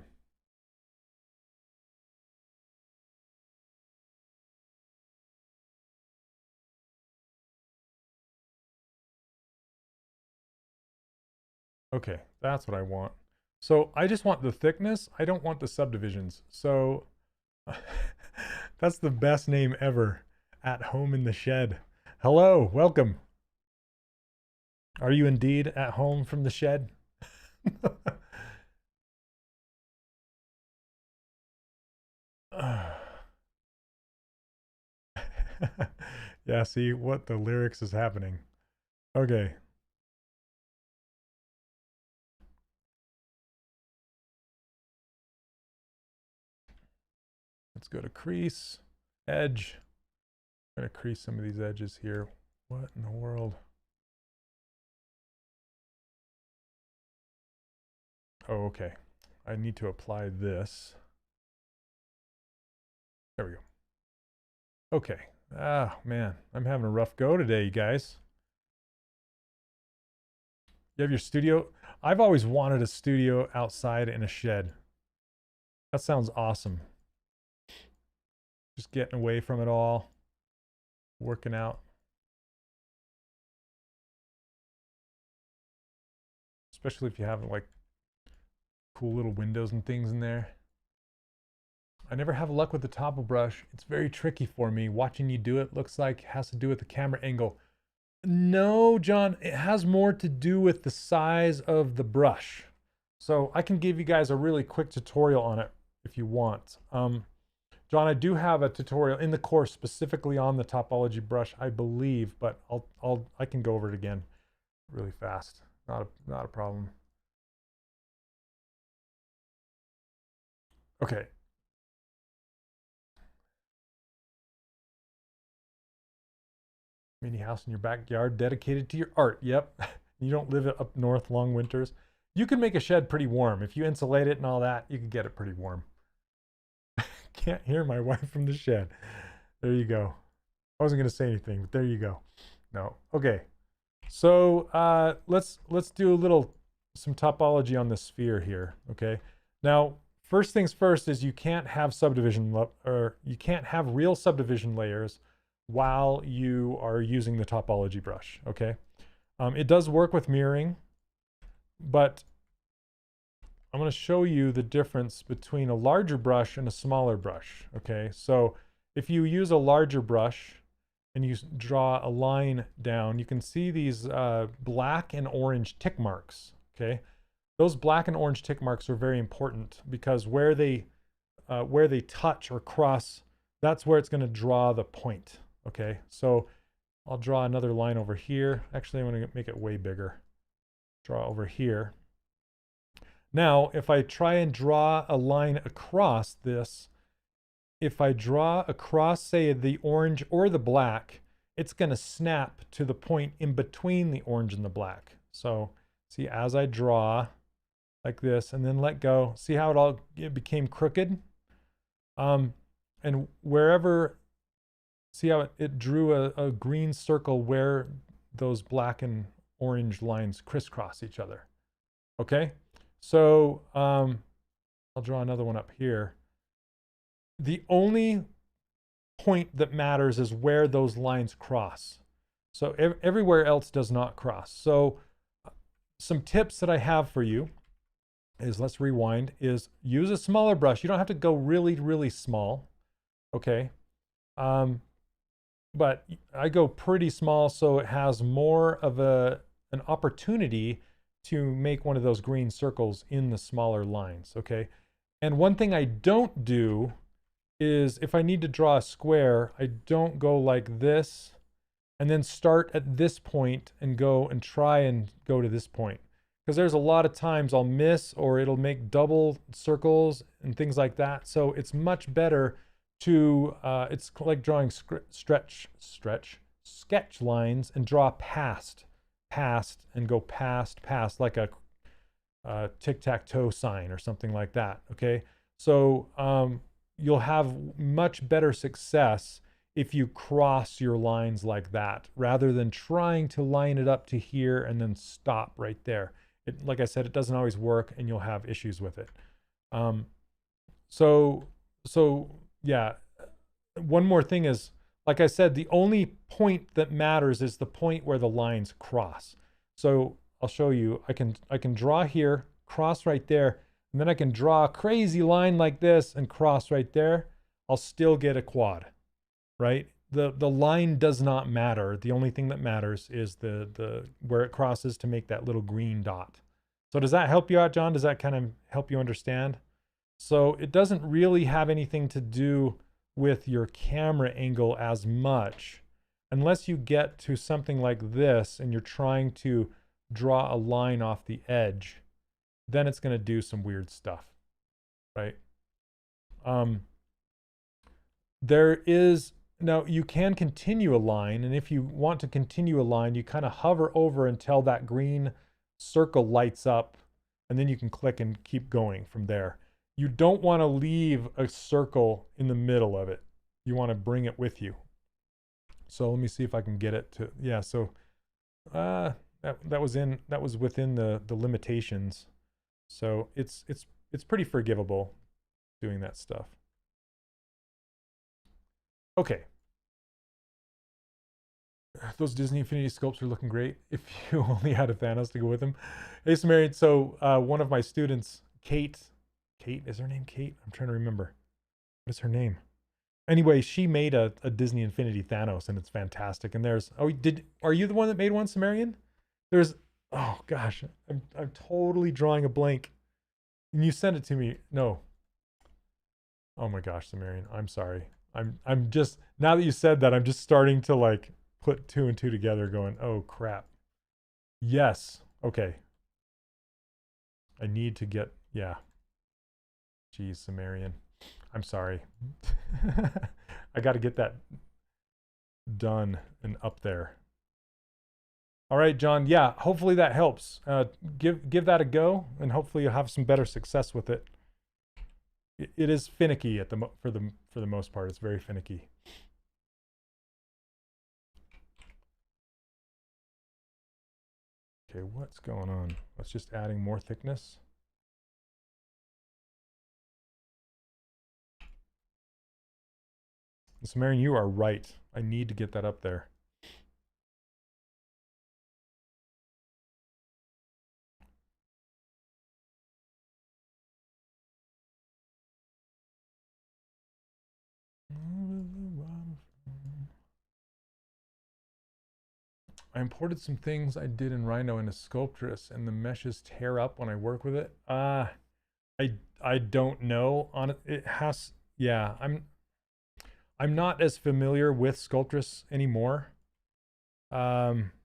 Okay, that's what I want. So I just want the thickness. I don't want the subdivisions. So that's the best name ever. At home in the shed. Hello, welcome. Are you indeed at home from the shed? Yeah, see what the lyrics is happening. Okay. Let's go to crease, edge. I'm going to crease some of these edges here. What in the world? Oh, okay. I need to apply this. There we go. Okay. Ah, man. I'm having a rough go today, you guys. You have your studio? I've always wanted a studio outside in a shed. That sounds awesome. Just getting away from it all, working out. Especially if you have like cool little windows and things in there. I never have luck with the topple brush. It's very tricky for me. Watching you do it looks like it has to do with the camera angle. No, John, it has more to do with the size of the brush. So I can give you guys a really quick tutorial on it if you want. John, I do have a tutorial in the course specifically on the topology brush, I believe, but I can go over it again really fast. Not a problem. Okay. Mini house in your backyard dedicated to your art. Yep. You don't live up north long winters. You can make a shed pretty warm. If you insulate it and all that, you can get it pretty warm. Can't hear my wife from the shed. There you go. I wasn't going to say anything, but there you go. No. Okay. So let's do some topology on the sphere here. Okay. Now, first things first is you can't have you can't have real subdivision layers while you are using the topology brush. Okay. It does work with mirroring, but I'm going to show you the difference between a larger brush and a smaller brush. Okay, so if you use a larger brush and you draw a line down, you can see these black and orange tick marks. Okay, those black and orange tick marks are very important because where they touch or cross, that's where it's going to draw the point. Okay, so I'll draw another line over here. Actually, I'm going to make it way bigger. Draw over here. Now, if I try and draw a line across this, if I draw across, say, the orange or the black, it's going to snap to the point in between the orange and the black. So see, as I draw like this and then let go, see how it became crooked? And wherever, see how it drew a green circle where those black and orange lines crisscross each other. Okay? So I'll draw another one up here. The only point that matters is where those lines cross. So everywhere else does not cross. So some tips that I have for you is, let's rewind, is use a smaller brush. You don't have to go really, really small. Okay. But I go pretty small so it has more of an opportunity to make one of those green circles in the smaller lines, okay? And one thing I don't do is, if I need to draw a square, I don't go like this and then start at this point and go and try and go to this point. Because there's a lot of times I'll miss, or it'll make double circles and things like that. So it's much better to, it's like drawing sketch lines and draw past and go past, like a tic-tac-toe sign or something like that. Okay, so you'll have much better success if you cross your lines like that, rather than trying to line it up to here and then stop right there. Like I said, it doesn't always work and you'll have issues with it. Um, so, yeah, one more thing is, like I said, the only point that matters is the point where the lines cross. So I'll show you, I can draw here, cross right there, and then I can draw a crazy line like this and cross right there. I'll still get a quad, right? The line does not matter. The only thing that matters is the where it crosses to make that little green dot. So does that help you out, John? Does that kind of help you understand? So it doesn't really have anything to do with your camera angle as much, unless you get to something like this and you're trying to draw a line off the edge, then it's going to do some weird stuff, right? There is, now you can continue a line, and if you want to continue a line, you kind of hover over until that green circle lights up, and then you can click and keep going from there. You don't want to leave a circle in the middle of it. You want to bring it with you. So let me see if I can get it to, yeah, so that was within the limitations. So it's pretty forgivable doing that stuff. Okay. Those Disney Infinity sculpts are looking great if you only had a Thanos to go with them. Hey, Samarian, so one of my students, Kate, is her name Kate? I'm trying to remember. What is her name? Anyway, she made a Disney Infinity Thanos, and it's fantastic. And there's, are you the one that made one, Samarian? There's, oh gosh, I'm totally drawing a blank. And you sent it to me. No. Oh my gosh, Samarian, I'm sorry. I'm just, now that you said that, I'm just starting to like put two and two together going, oh crap. Yes. Okay. I need to get, yeah. Geez, Sumerian. I'm sorry. I got to get that done and up there. All right, John. Yeah, hopefully that helps. Give that a go, and hopefully you'll have some better success with it. It is finicky for the most part. It's very finicky. Okay, what's going on? Let's just adding more thickness. Samarian, you are right. I need to get that up there. I imported some things I did in Rhino into Sculptress, and the meshes tear up when I work with it. I don't know. On it has, yeah. I'm not as familiar with Sculptress anymore. Yeah,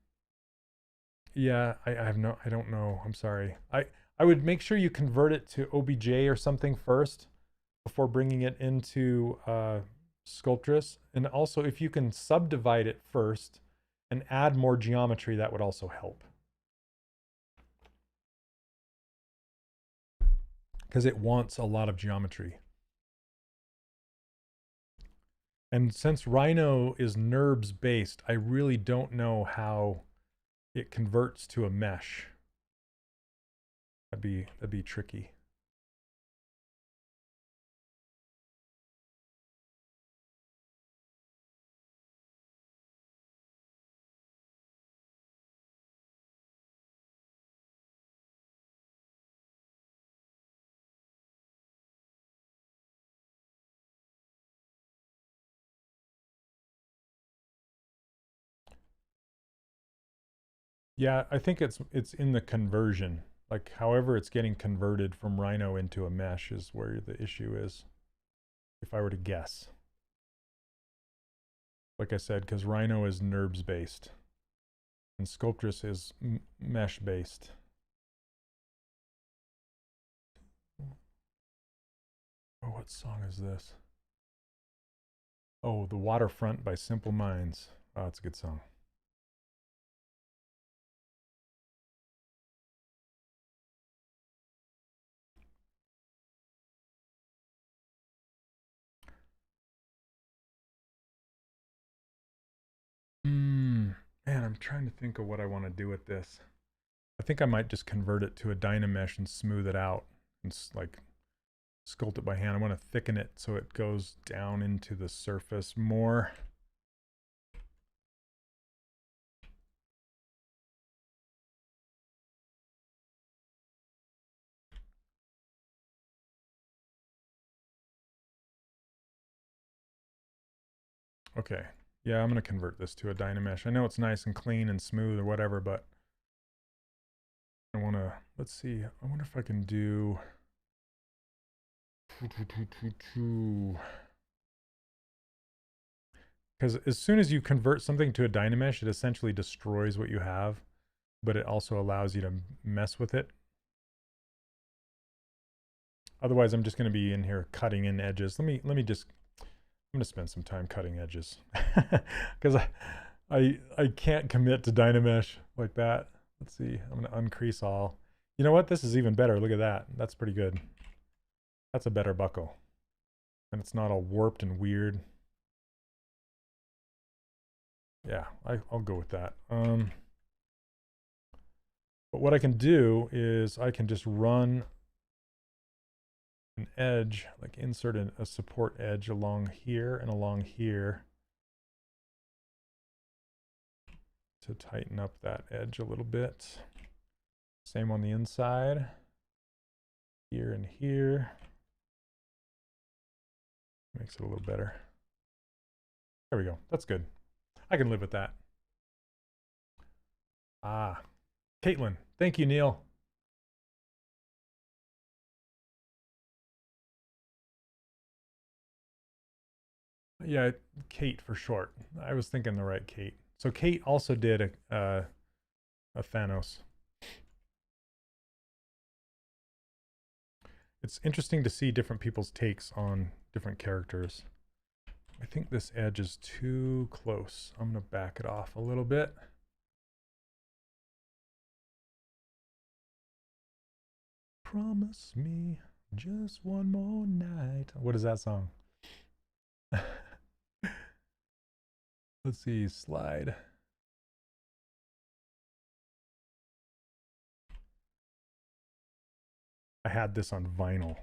I don't know. I'm sorry. I would make sure you convert it to OBJ or something first before bringing it into Sculptress. And also, if you can subdivide it first and add more geometry, that would also help. Because it wants a lot of geometry. And since Rhino is NURBS based, I really don't know how it converts to a mesh. That'd be tricky. Yeah, I think it's in the conversion. Like however it's getting converted from Rhino into a mesh is where the issue is. If I were to guess. Like I said, because Rhino is NURBS based. And Sculptress is mesh based. Oh, what song is this? Oh, The Waterfront by Simple Minds. Oh, that's a good song. Man, I'm trying to think of what I want to do with this. I think I might just convert it to a Dynamesh and smooth it out and like sculpt it by hand. I want to thicken it so it goes down into the surface more. Okay, yeah, I'm going to convert this to a Dynamesh. I know it's nice and clean and smooth or whatever, but I want to, let's see, I wonder if I can do... Because as soon as you convert something to a Dynamesh, it essentially destroys what you have, but it also allows you to mess with it. Otherwise, I'm just going to be in here cutting in edges. Let me just, I'm going to spend some time cutting edges because I can't commit to Dynamesh like that. Let's see. I'm going to uncrease all. You know what? This is even better. Look at that. That's pretty good. That's a better buckle. And it's not all warped and weird. Yeah, I'll go with that. But what I can do is I can just run an edge, like insert a support edge along here and along here to tighten up that edge a little bit. Same on the inside, here and here. Makes it a little better. There we go. That's good. I can live with that. Ah, Caitlin. Thank you, Neil. Yeah, Kate for short. I was thinking the right Kate. So Kate also did a Thanos. It's interesting to see different people's takes on different characters. I think this edge is too close. I'm going to back it off a little bit. Promise me just one more night. What is that song? Let's see, slide. I had this on vinyl.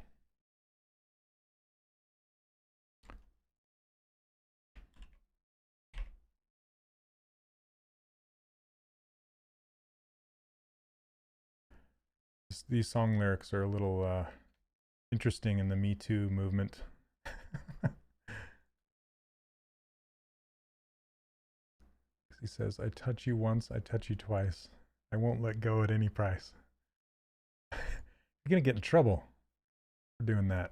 These song lyrics are a little interesting in the Me Too movement. He says, I touch you once, I touch you twice. I won't let go at any price. You're going to get in trouble for doing that.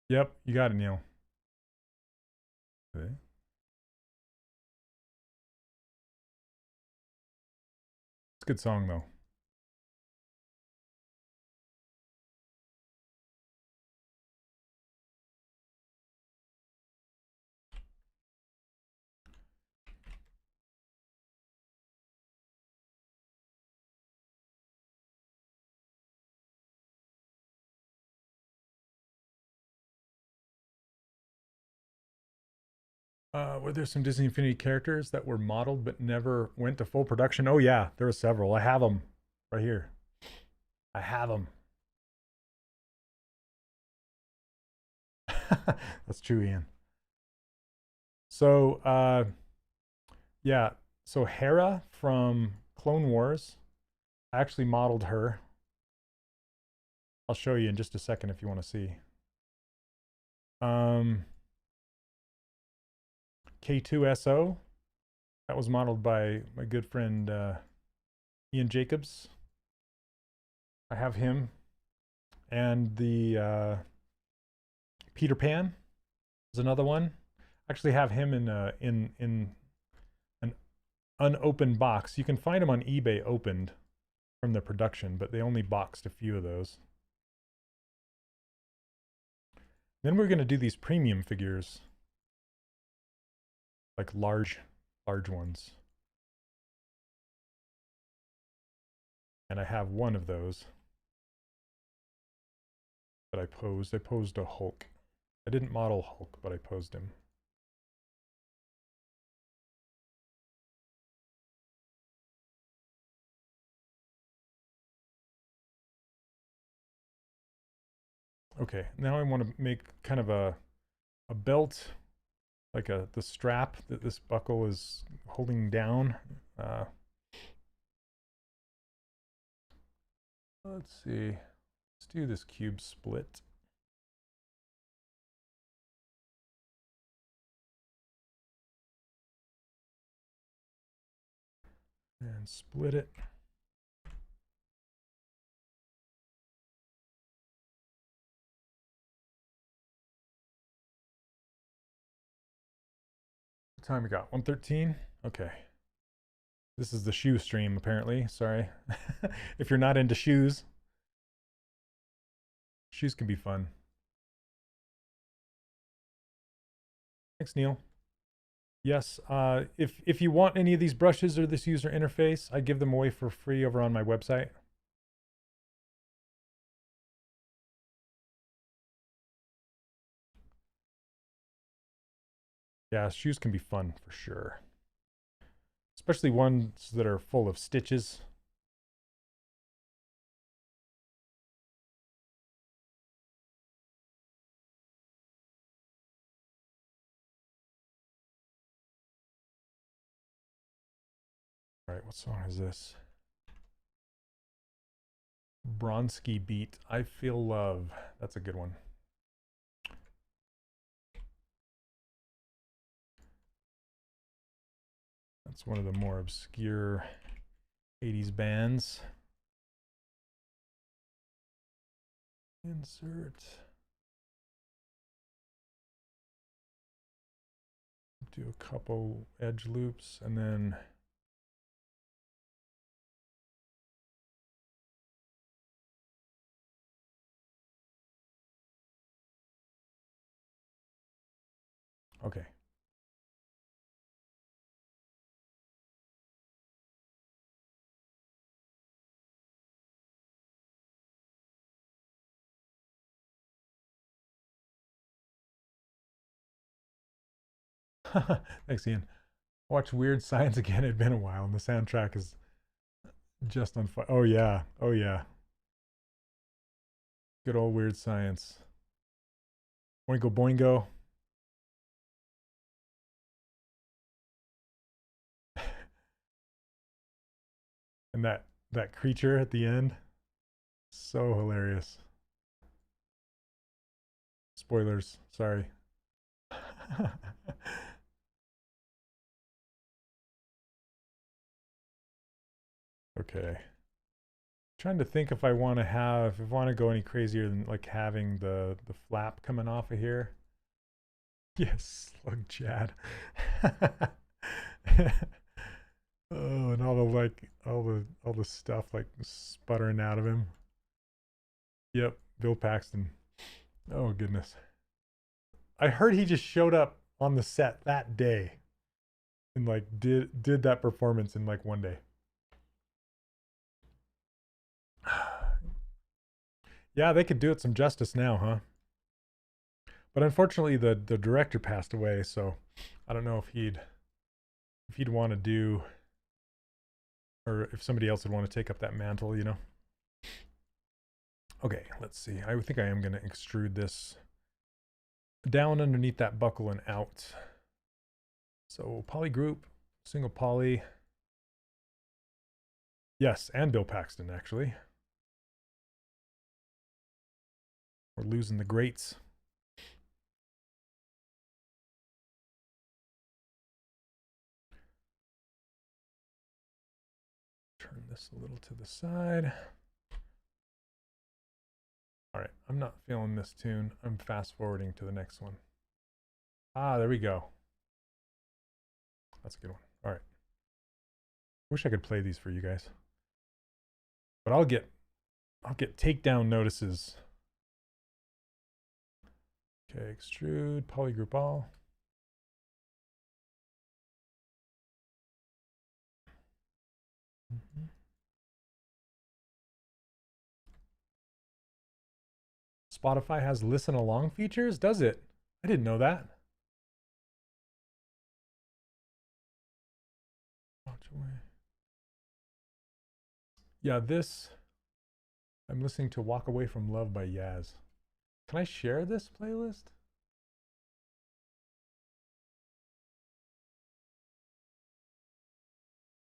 Yep, you got it, Neil. Okay. It's a good song, though. Were there some Disney Infinity characters that were modeled but never went to full production? Oh yeah, there were several. I have them right here. I have them. That's true, Ian. So, yeah. So Hera from Clone Wars, I actually modeled her. I'll show you in just a second if you want to see. K2SO, that was modeled by my good friend Ian Jacobs. I have him. And the Peter Pan is another one. I actually have him in an unopened box. You can find them on eBay opened from the production, but they only boxed a few of those. Then we're going to do these premium figures, like large ones. And I have one of those that I posed. I posed a Hulk. I didn't model Hulk, but I posed him. Okay, now I want to make kind of a belt, like the strap that this buckle is holding down. Let's see. Let's do this cube split. And split it. What time we got? 1:13? Okay. This is the shoe stream, apparently. Sorry. If you're not into shoes, shoes can be fun. Thanks, Neil. Yes, if you want any of these brushes or this user interface, I give them away for free over on my website. Yeah, shoes can be fun for sure. Especially ones that are full of stitches. All right, what song is this? Bronski Beat, I Feel Love. That's a good one. That's one of the more obscure 80s bands. Insert. Do a couple edge loops and then okay. Thanks, Ian. Watch Weird Science again. It'd been a while, and the soundtrack is just on fire. Oh yeah, oh yeah. Good old Weird Science. Boingo Boingo. And that creature at the end, so hilarious. Spoilers, sorry. Okay. Trying to think if I want to go any crazier than like having the flap coming off of here. Yes, slug Chad. Oh, and all the stuff like sputtering out of him. Yep, Bill Paxton. Oh goodness. I heard he just showed up on the set that day and like did that performance in like one day. Yeah, they could do it some justice now, huh? But unfortunately the director passed away, so I don't know if he'd want to do, or if somebody else would want to take up that mantle, you know. Okay, let's see. I think I am going to extrude this down underneath that buckle and out. So poly group, single poly. Yes, and Bill Paxton, actually. We're losing the greats. Turn this a little to the side. All right, I'm not feeling this tune. I'm fast forwarding to the next one. Ah, there we go. That's a good one. All right. Wish I could play these for you guys. But I'll get takedown notices. Okay, extrude, polygroup all. Spotify has listen along features? Does it? I didn't know that. Watch away. Yeah, this, I'm listening to Walk Away from Love by Yaz. Can I share this playlist?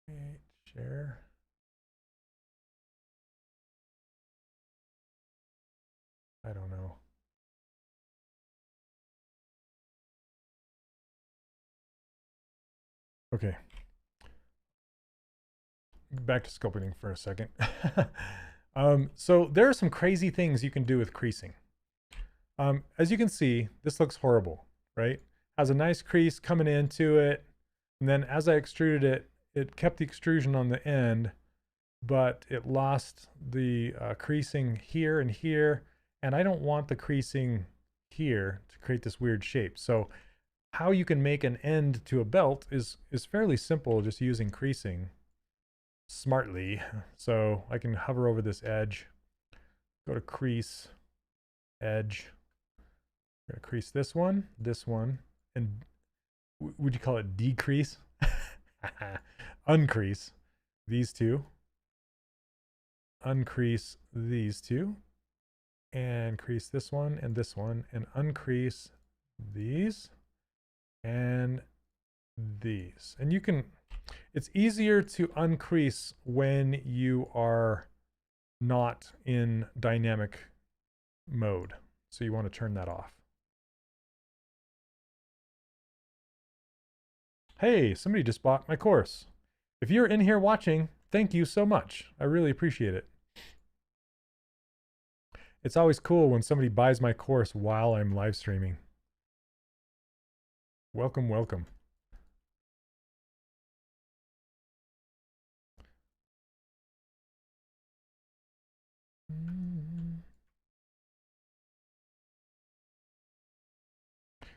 Create, share. I don't know. Okay. Back to sculpting for a second. So there are some crazy things you can do with creasing. As you can see, this looks horrible, right? Has a nice crease coming into it. And then as I extruded it, it kept the extrusion on the end, but it lost the creasing here and here. And I don't want the creasing here to create this weird shape. So how you can make an end to a belt is fairly simple, just using creasing smartly. So I can hover over this edge, go to crease, edge. I'm gonna crease this one, and would you call it decrease? Uncrease these two, uncrease these two, and crease this one, and uncrease these and these. And you can, it's easier to uncrease when you are not in dynamic mode. So you want to turn that off. Hey, somebody just bought my course. If you're in here watching, thank you so much. I really appreciate it. It's always cool when somebody buys my course while I'm live streaming. Welcome, welcome.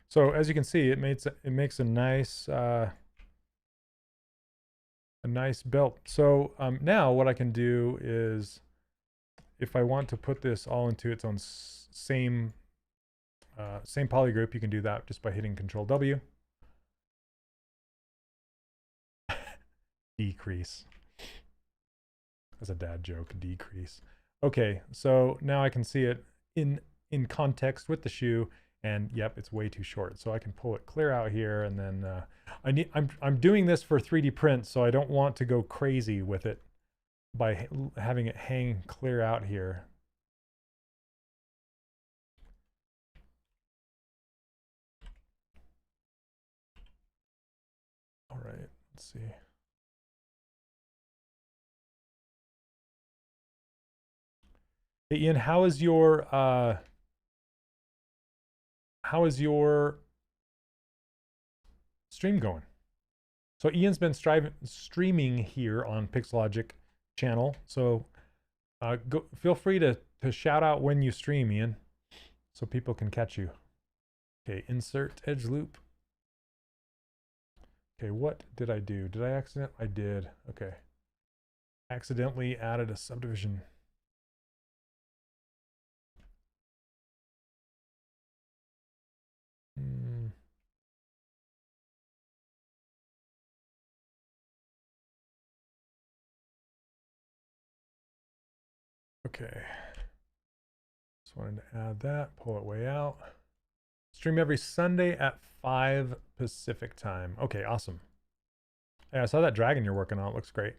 So as you can see, it makes a nice belt. So now what I can do is, if I want to put this all into its own same polygroup, you can do that just by hitting Control W. Decrease. As a dad joke, decrease. Okay, so now I can see it in context with the shoe, and yep, it's way too short. So I can pull it clear out here, and then I'm doing this for 3D print, so I don't want to go crazy with it by having it hang clear out here. All right, let's see. Hey, Ian, how is your stream going? So Ian's been streaming here on Pixologic channel. So feel free to shout out when you stream, Ian, so people can catch you. Okay, insert edge loop. Okay, what did I do? Did I I did. Okay. Accidentally added a subdivision. Okay. Just wanted to add that, pull it way out. Stream every Sunday at 5 Pacific time. Okay, awesome. Yeah, I saw that dragon you're working on. It looks great.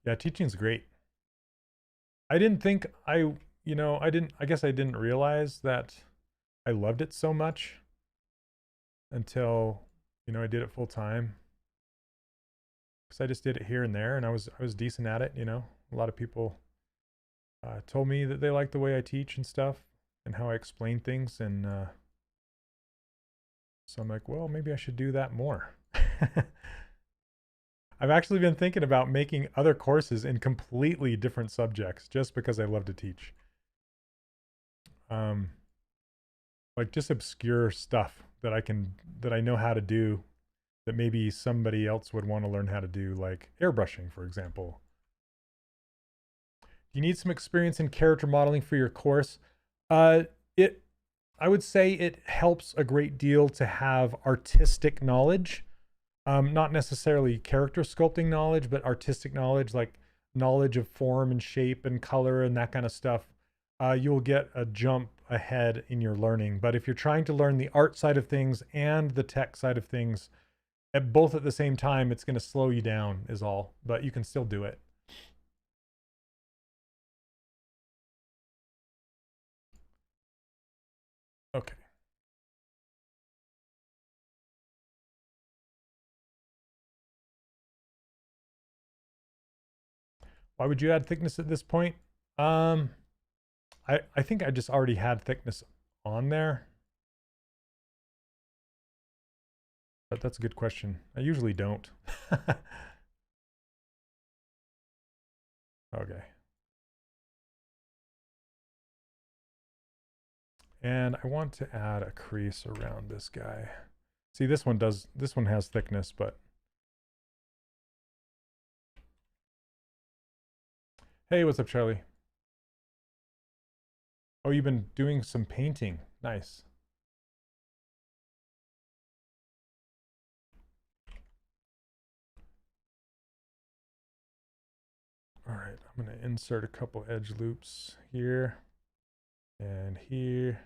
Yeah, teaching's great. I didn't think I guess I didn't realize that I loved it so much until, I did it full time. Because I just did it here and there, and I was decent at it, A lot of people told me that they liked the way I teach and stuff and how I explain things, and so I'm like, well, maybe I should do that more. I've actually been thinking about making other courses in completely different subjects just because I love to teach. Like just obscure stuff that I know how to do that maybe somebody else would want to learn how to do, like airbrushing, for example. You need some experience in character modeling for your course. I would say it helps a great deal to have artistic knowledge, not necessarily character sculpting knowledge, but artistic knowledge, like knowledge of form and shape and color and that kind of stuff. You'll get a jump ahead in your learning. But if you're trying to learn the art side of things and the tech side of things both at the same time, it's going to slow you down is all, but you can still do it. Okay. Why would you add thickness at this point? I think I just already had thickness on there. But that's a good question. I usually don't. Okay. And I want to add a crease around this guy. See, this one has thickness, but hey, what's up, Charlie? Oh, you've been doing some painting. Nice. All right, I'm going to insert a couple edge loops here and here.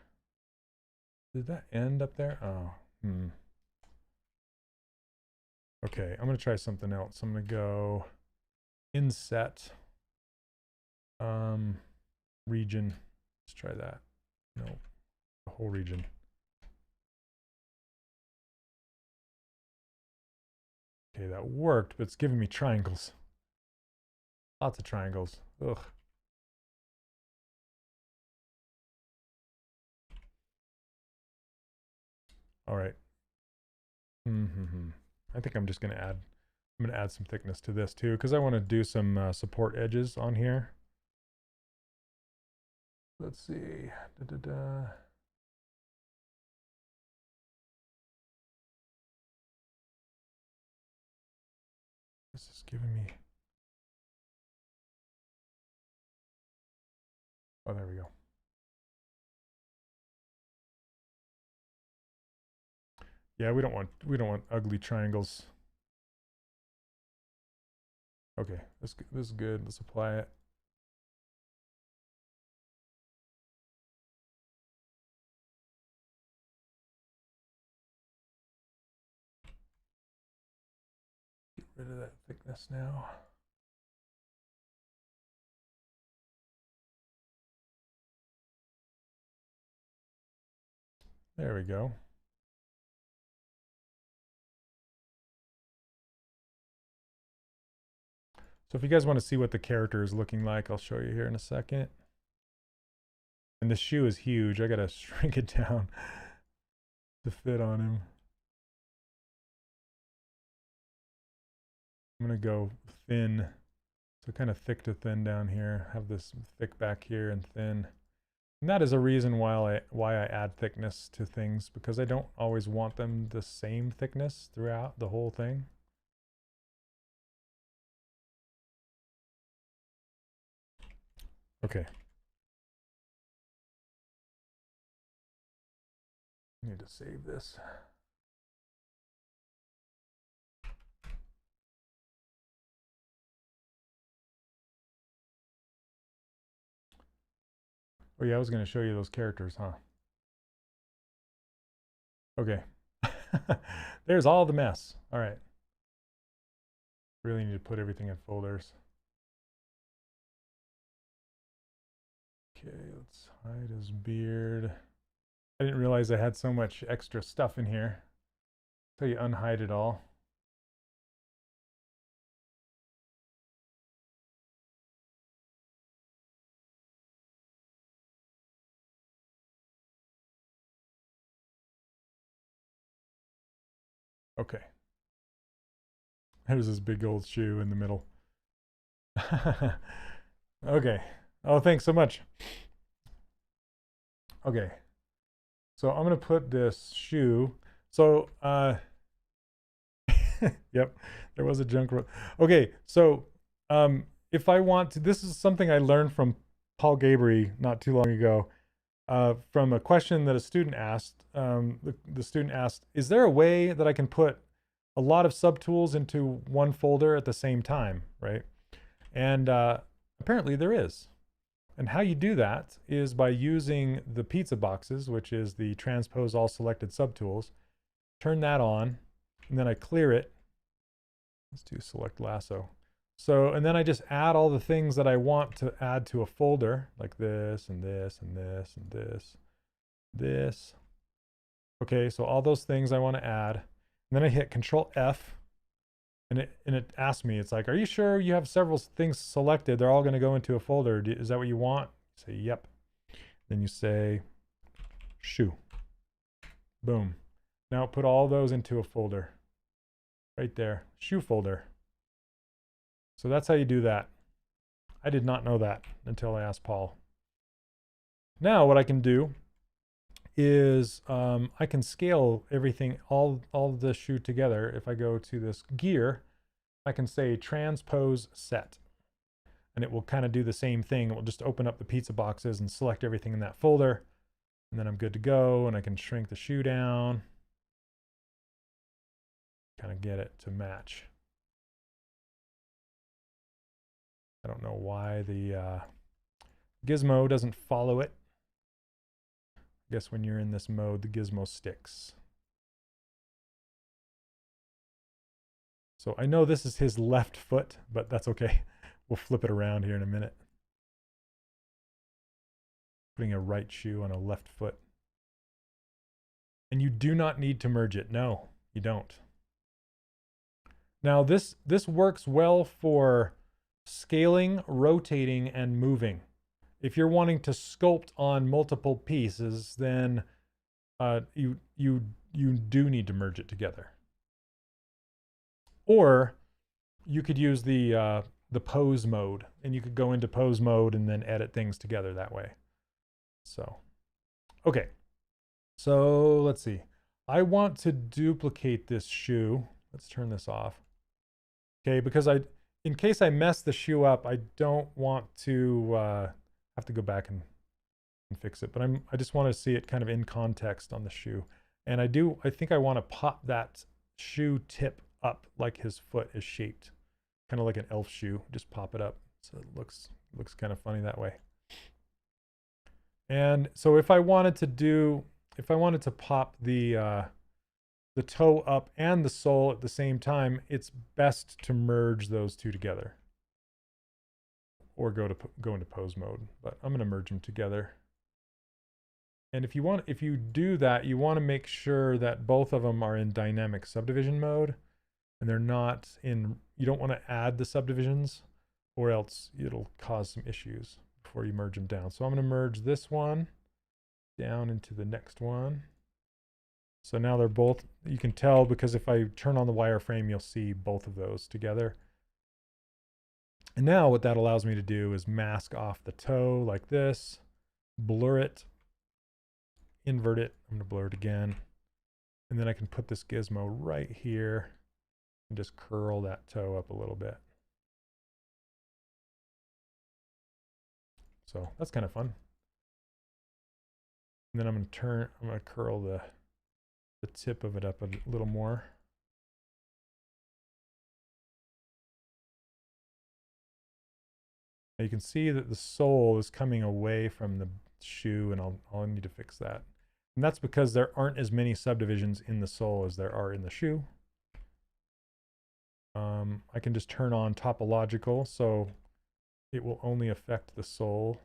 Did that end up there? Oh, Okay, I'm going to try something else. I'm going to go inset region. Let's try that. No, the whole region. Okay, that worked, but it's giving me triangles. Lots of triangles. Ugh. All right. I think I'm just going to add, I'm going to add some thickness to this too, because I want to do some support edges on here. Let's see. This is giving me. Oh, there we go. Yeah, we don't want ugly triangles. Okay, this is good. Let's apply it. Get rid of that thickness now. There we go. So if you guys want to see what the character is looking like, I'll show you here in a second. And the shoe is huge. I gotta shrink it down to fit on him. I'm gonna go thin. So kind of thick to thin down here. Have this thick back here and thin. And that is a reason why I add thickness to things, because I don't always want them the same thickness throughout the whole thing. Okay. I need to save this. Oh yeah, I was going to show you those characters, huh? Okay. There's all the mess. All right. Really need to put everything in folders. Okay, let's hide his beard. I didn't realize I had so much extra stuff in here. So you unhide it all. Okay. There's this big old shoe in the middle. Okay. Oh, thanks so much. Okay. So I'm going to put this shoe. So, yep, there was a junk rope. Okay. So, if I want to, this is something I learned from Paul Gabry not too long ago. from a question that a student asked. The student asked, is there a way that I can put a lot of subtools into one folder at the same time, right? And apparently there is. And how you do that is by using the pizza boxes, which is the transpose all selected subtools. Turn that on, and then I clear it. Let's do select lasso. So, and then I just add all the things that I want to add to a folder, like this and this and this and this. Okay, so all those things I want to add. And then I hit Control F, and it asks me, it's like, are you sure you have several things selected? They're all going to go into a folder. Is that what you want? Say, yep. Then you say, shoe. Boom. Now put all those into a folder. Right there, shoe folder. So that's how you do that. I did not know that until I asked Paul. Now what I can do is I can scale everything, all the shoe together. If I go to this gear, I can say transpose set. And it will kind of do the same thing. It will just open up the pizza boxes and select everything in that folder. And then I'm good to go, and I can shrink the shoe down. Kind of get it to match. I don't know why the gizmo doesn't follow it. I guess when you're in this mode, the gizmo sticks. So I know this is his left foot, but that's okay. We'll flip it around here in a minute. Putting a right shoe on a left foot. And you do not need to merge it. No, you don't. Now this works well for scaling, rotating, and moving. If you're wanting to sculpt on multiple pieces, then you do need to merge it together. Or you could use the pose mode, and you could go into pose mode and then edit things together that way. So, okay. So let's see. I want to duplicate this shoe. Let's turn this off. Okay, because in case I mess the shoe up, I don't want to have to go back and fix it. But I just want to see it kind of in context on the shoe. And I think I want to pop that shoe tip up like his foot is shaped. Kind of like an elf shoe. Just pop it up. So it looks kind of funny that way. And so if I wanted to pop the toe up and the sole at the same time, it's best to merge those two together. Or go into pose mode, but I'm going to merge them together. And if you do that, you want to make sure that both of them are in dynamic subdivision mode, and they're not in. You don't want to add the subdivisions, or else it'll cause some issues before you merge them down. So I'm going to merge this one down into the next one. So now they're both, you can tell because if I turn on the wireframe, you'll see both of those together. And now what that allows me to do is mask off the toe like this, blur it, invert it. I'm going to blur it again. And then I can put this gizmo right here and just curl that toe up a little bit. So that's kind of fun. And then I'm going to curl the tip of it up a little more. Now you can see that the sole is coming away from the shoe, and I'll need to fix that. And that's because there aren't as many subdivisions in the sole as there are in the shoe. I can just turn on topological, so it will only affect the sole.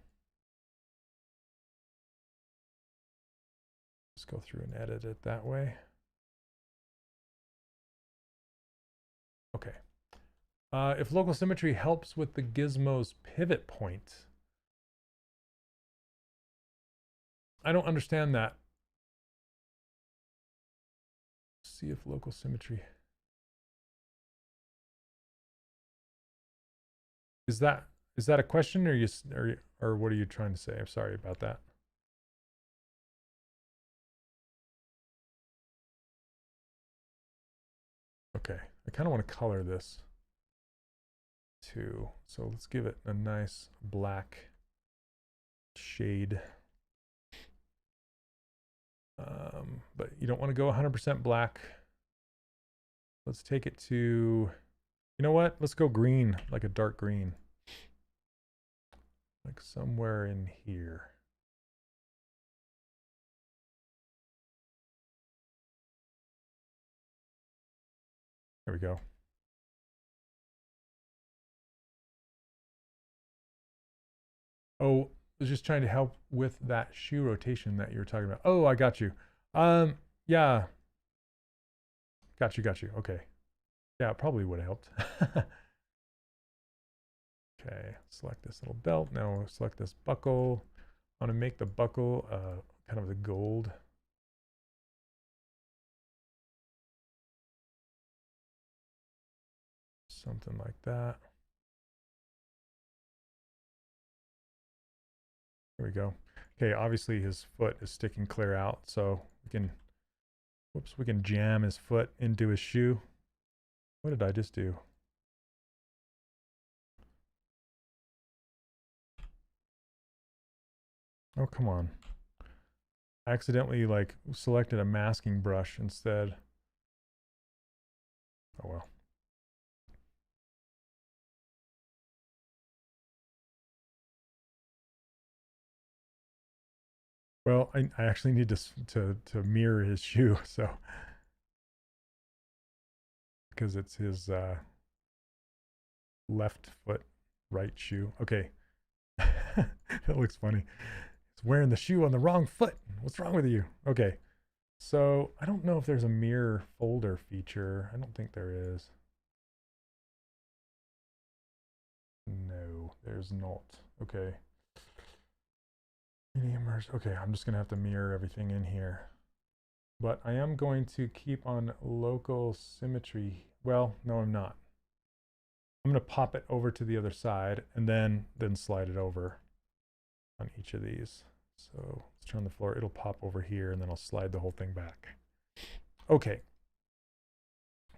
Just go through and edit it that way. Okay. If local symmetry helps with the gizmo's pivot point. I don't understand that. See if local symmetry. Is that a question, or what are you trying to say? I'm sorry about that. Okay, I kind of want to color this too. So let's give it a nice black shade. but you don't want to go 100% black. Let's take it to, you know what? Let's go green, like a dark green. Like somewhere in here. There we go. Oh, I was just trying to help with that shoe rotation that you were talking about. Oh, I got you. Yeah. Got you. Okay. Yeah, it probably would have helped. Okay, select this little belt. Now we'll select this buckle. I want to make the buckle kind of the gold. Something like that. There we go. Okay, obviously his foot is sticking clear out, so we can, whoops, we can jam his foot into his shoe. What did I just do? Oh, come on. I accidentally like selected a masking brush instead. Oh well. Well, I actually need to mirror his shoe, so because it's his left foot, right shoe. Okay, that looks funny. He's wearing the shoe on the wrong foot. What's wrong with you? Okay, so I don't know if there's a mirror folder feature. I don't think there is. No, there's not. Okay. Okay, I'm just gonna have to mirror everything in here. But I am going to keep on local symmetry. Well, no, I'm not. I'm going to pop it over to the other side and then slide it over on each of these. So let's turn the floor. It'll pop over here and then I'll slide the whole thing back. Okay.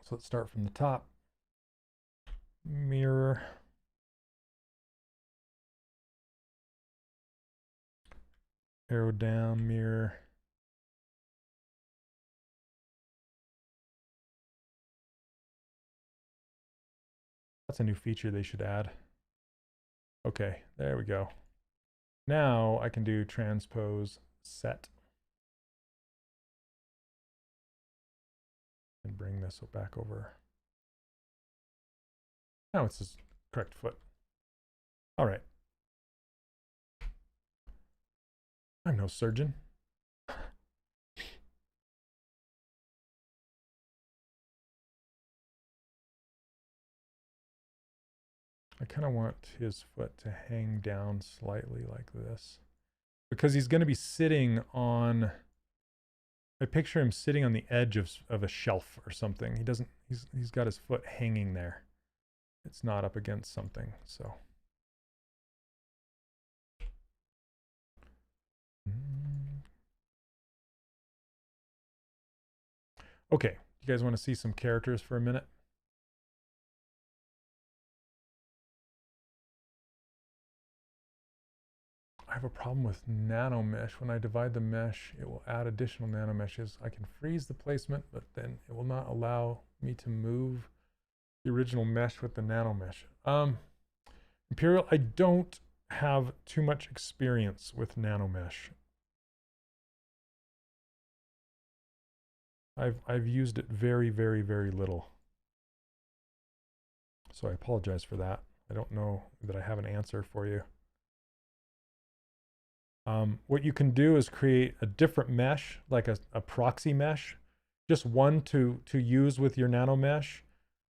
So let's start from the top. Mirror. Arrow down, mirror. That's a new feature they should add. Okay, there we go. Now I can do transpose set. And bring this back over. Now it's his correct foot. All right. I'm no surgeon. I kind of want his foot to hang down slightly like this because he's going to be sitting on, I picture him sitting on the edge of a shelf or something. He's got his foot hanging there. It's not up against something, so. Okay, you guys want to see some characters for a minute? I have a problem with nano mesh. When I divide the mesh, it will add additional nano meshes. I can freeze the placement, but then it will not allow me to move the original mesh with the nano mesh. Imperial, I don't have too much experience with nano mesh. I've used it very, very, very little. So I apologize for that. I don't know that I have an answer for you. What you can do is create a different mesh, like a proxy mesh, just one to use with your nano mesh,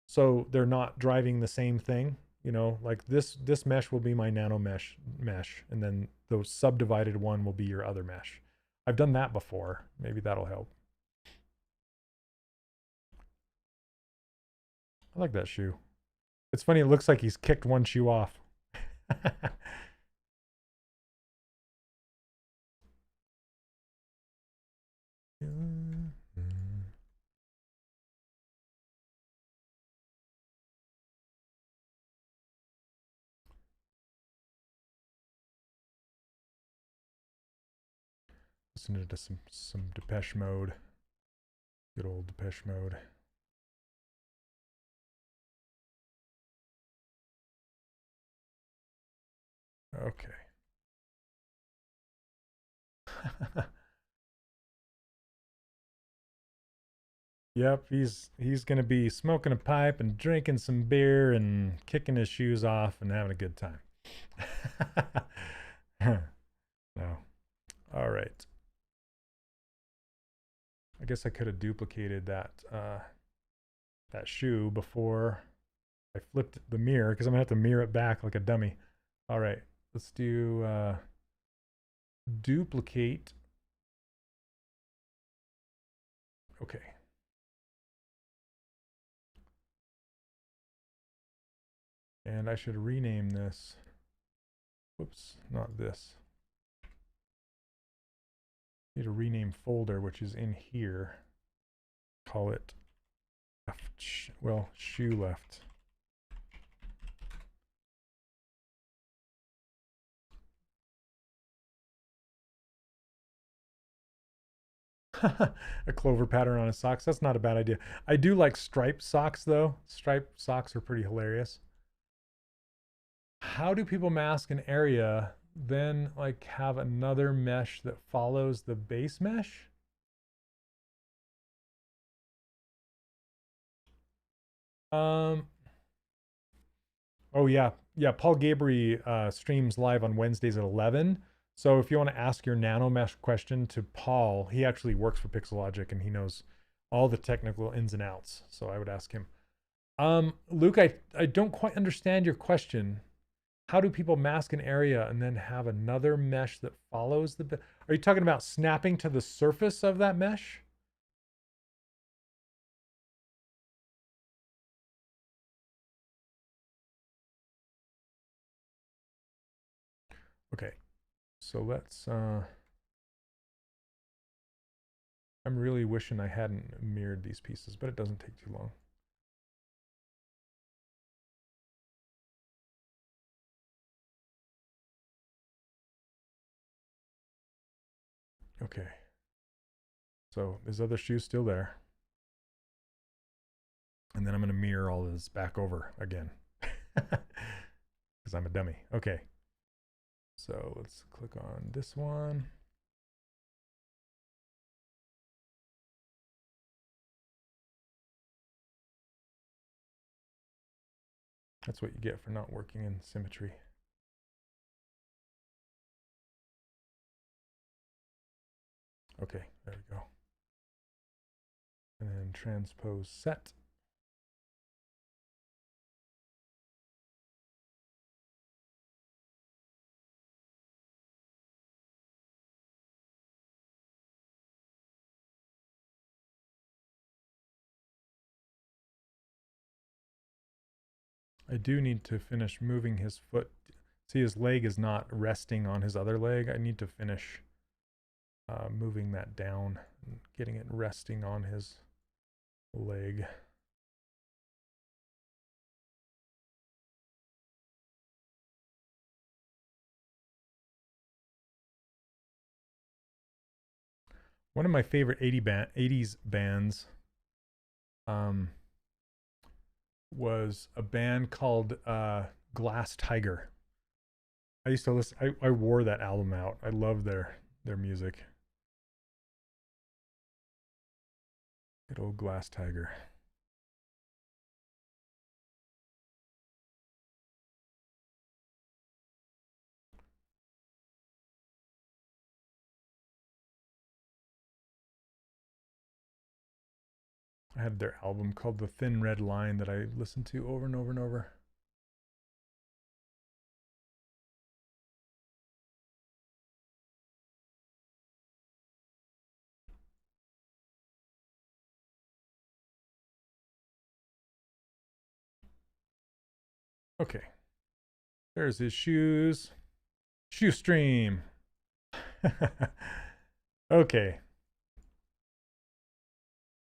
so they're not driving the same thing. You know, like this mesh will be my nano mesh, and then the subdivided one will be your other mesh. I've done that before. Maybe that'll help. I like that shoe. It's funny, it looks like he's kicked one shoe off. Listening to some Depeche Mode. Good old Depeche Mode. Okay. Yep, he's gonna be smoking a pipe and drinking some beer and kicking his shoes off and having a good time. No. All right. I guess I could have duplicated that that shoe before I flipped the mirror, because I'm gonna have to mirror it back like a dummy. All right, let's do duplicate. Okay. And I should rename this. Whoops, not this. Need a rename folder, which is in here. Call it left, well, shoe left. A clover pattern on his socks. That's not a bad idea. I do like striped socks though. Striped socks are pretty hilarious. How do people mask an area, then like have another mesh that follows the base mesh? Oh yeah. Yeah, Paul Gabry streams live on Wednesdays at 11. So if you want to ask your nano mesh question to Paul, he actually works for Pixologic and he knows all the technical ins and outs. So I would ask him. Luke, I don't quite understand your question. How do people mask an area and then have another mesh that follows the... Are you talking about snapping to the surface of that mesh? Okay, so let's... I'm really wishing I hadn't mirrored these pieces, but it doesn't take too long. Okay. So this other shoe's still there. And then I'm going to mirror all this back over again. Because I'm a dummy. Okay. So let's click on this one. That's what you get for not working in symmetry. Okay, there we go. And then transpose set. I do need to finish moving his foot. See, his leg is not resting on his other leg. I need to finish moving that down and getting it resting on his leg. One of my favorite 80s bands was a band called Glass Tiger. I used to listen. I wore that album out. I love their music. Good old Glass Tiger. I had their album called The Thin Red Line that I listened to over and over and over. Okay. There's his shoes. Shoe stream. Okay.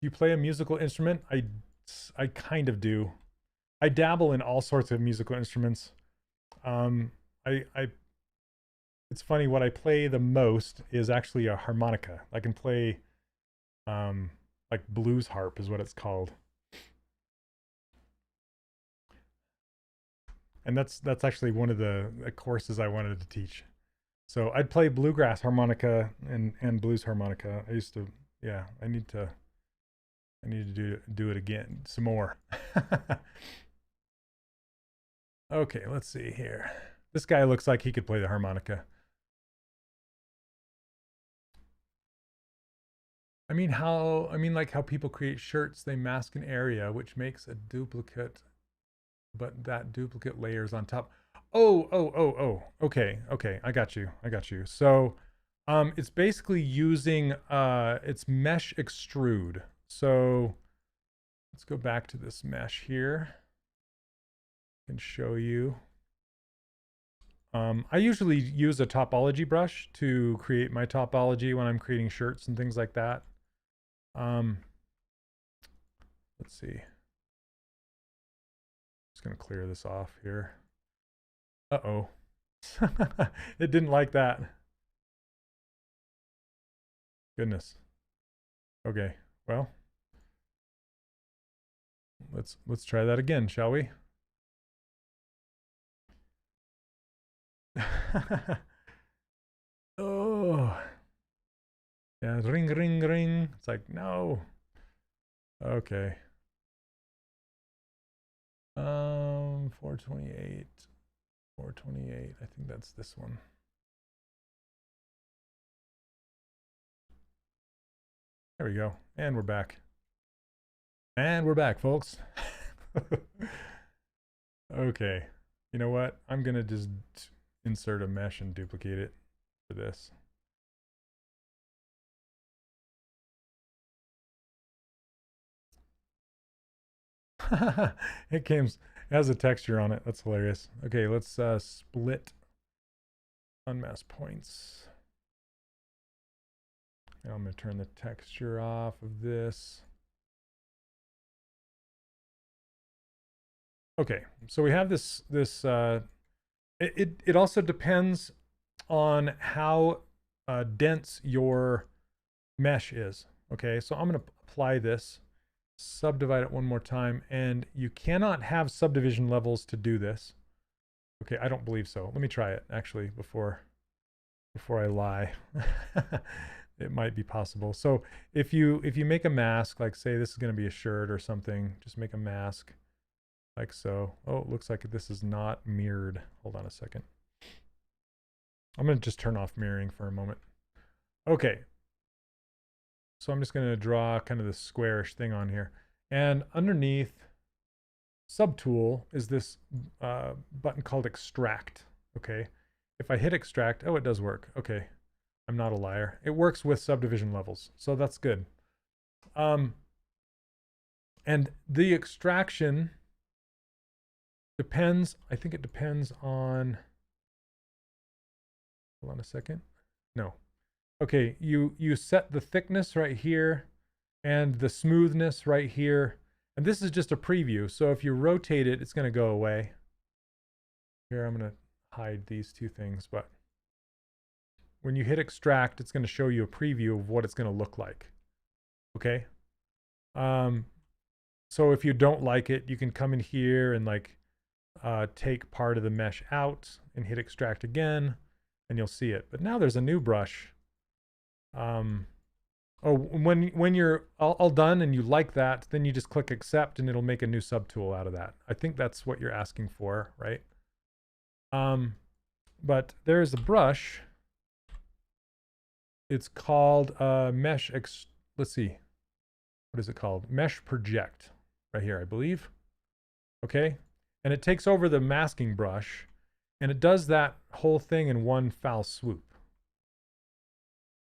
You play a musical instrument? I kind of do. I dabble in all sorts of musical instruments. I it's funny, what I play the most is actually a harmonica. I can play like blues harp is what it's called. And that's actually one of the courses I wanted to teach. So I'd play bluegrass harmonica and blues harmonica. I used to, yeah, I need to do it again some more. Okay, let's see here. This guy looks like he could play the harmonica. I mean, like how people create shirts, they mask an area which makes a duplicate, but that duplicate layers on top. Oh. Okay. I got you. So, it's basically using, it's mesh extrude. So let's go back to this mesh here. I can show you. I usually use a topology brush to create my topology when I'm creating shirts and things like that. Let's see. Just gonna clear this off here. Uh-oh. It didn't like that. Goodness. Okay, well. Let's try that again, shall we? Oh. Yeah, ring. It's like, no. Okay. 428. I think that's this one. There we go. And we're back. And we're back, folks. Okay. You know what? I'm going to just insert a mesh and duplicate it for this. It has a texture on it. That's hilarious. Okay, let's split unmask points. And I'm going to turn the texture off of this. Okay, so we have this it also depends on how dense your mesh is. Okay, so I'm going to apply this, subdivide it one more time, and you cannot have subdivision levels to do this. Okay, I don't believe so. Let me try it actually before I lie. It might be possible. So if you make a mask, like say this is going to be a shirt or something, just make a mask like so. Oh, it looks like this is not mirrored. Hold on a second. I'm going to just turn off mirroring for a moment. Okay. So I'm just going to draw kind of this squarish thing on here. And underneath subtool is this button called extract. Okay. If I hit extract, oh, it does work. Okay. I'm not a liar. It works with subdivision levels. So that's good. And the extraction depends, I think it depends on, hold on a second. No. Okay, you set the thickness right here and the smoothness right here. And this is just a preview. So if you rotate it, it's going to go away. Here, I'm going to hide these two things, but when you hit extract, it's going to show you a preview of what it's going to look like. Okay. So if you don't like it, you can come in here and like take part of the mesh out and hit extract again, and you'll see it. But now there's a new brush. When you're all done and you like that, then you just click accept and it'll make a new subtool out of that. I think that's what you're asking for, right? But there's a brush. It's called let's see. What is it called? Mesh Project. Right here, I believe. Okay. And it takes over the masking brush and it does that whole thing in one foul swoop.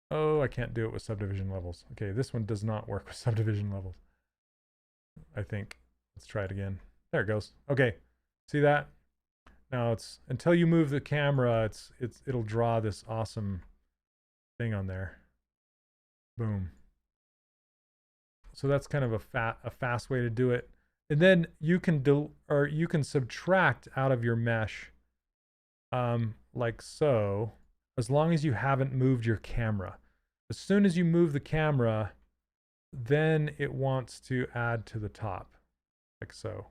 Oh, I can't do it with subdivision levels. Okay, this one does not work with subdivision levels, I think. Let's try it again. There it goes. Okay, see that? Now it's, until you move the camera, it'll draw this awesome thing on there. Boom. So that's kind of a fast way to do it. And then you can subtract out of your mesh, like so, as long as you haven't moved your camera. As soon as you move the camera, then it wants to add to the top, like so.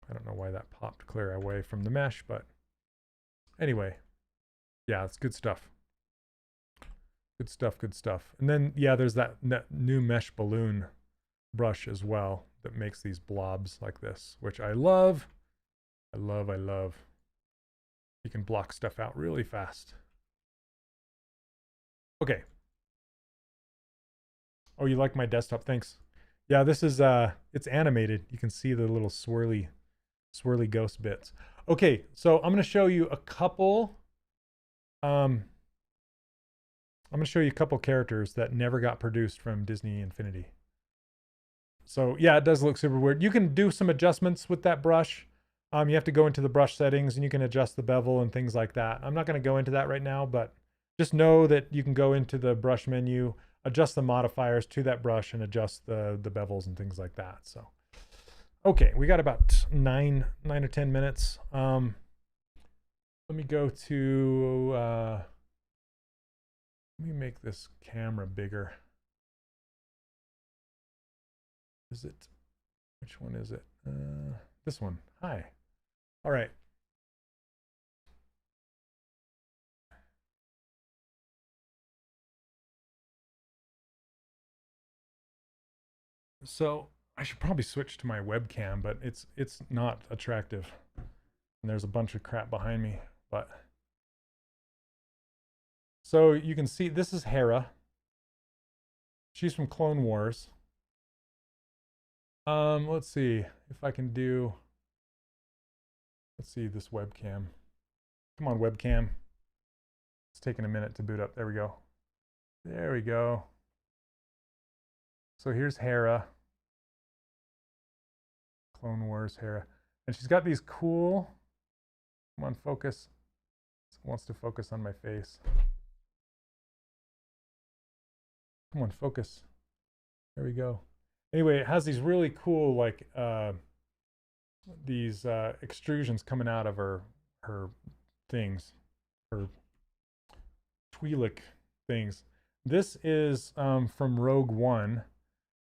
I don't know why that popped clear away from the mesh, but anyway, yeah, it's good stuff. Good stuff, good stuff. And then, yeah, there's that new mesh balloon brush as well that makes these blobs like this, which I love. I love, I love. You can block stuff out really fast. Okay. Oh, you like my desktop? Thanks. Yeah, this is, it's animated. You can see the little swirly ghost bits. Okay, so I'm going to show you a couple, I'm going to show you a couple characters that never got produced from Disney Infinity. So yeah, it does look super weird. You can do some adjustments with that brush. You have to go into the brush settings and you can adjust the bevel and things like that. I'm not going to go into that right now, but just know that you can go into the brush menu, adjust the modifiers to that brush and adjust the bevels and things like that. So, okay, we got about nine or 10 minutes. Let me go to, let me make this camera bigger. Is it, which one is it? This one. Hi. All right. So I should probably switch to my webcam, but it's not attractive. And there's a bunch of crap behind me, but so you can see this is Hera. She's from Clone Wars. Let's see if I can do, let's see this webcam. Come on, webcam. It's taking a minute to boot up. There we go. There we go. So here's Hera. Clone Wars Hera. And she's got these cool, come on, focus. It wants to focus on my face. Come on, focus. There we go. Anyway, it has these really cool, like, these extrusions coming out of her things, her Twi'lek things. This is from Rogue One.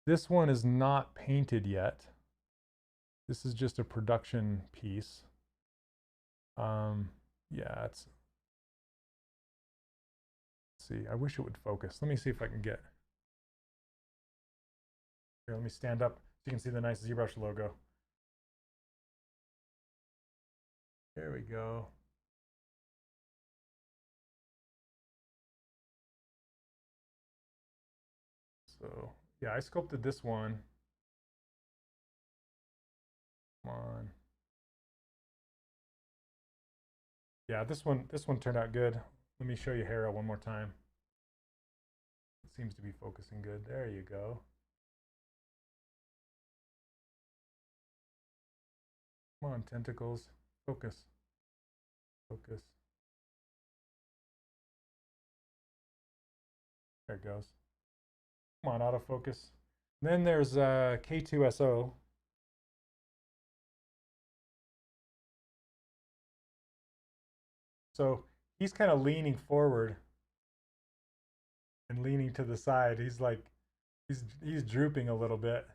This one is not painted yet. This is just a production piece. Yeah, it's, let's see, I wish it would focus. Let me see if I can get, here, let me stand up so you can see the nice ZBrush logo. There we go. So yeah, I sculpted this one. Come on. Yeah, this one turned out good. Let me show you Hera one more time. It seems to be focusing good. There you go. Come on, tentacles. Focus. Focus. There it goes. Come on, autofocus. And then there's K2SO. So he's kind of leaning forward and leaning to the side. He's like, he's drooping a little bit.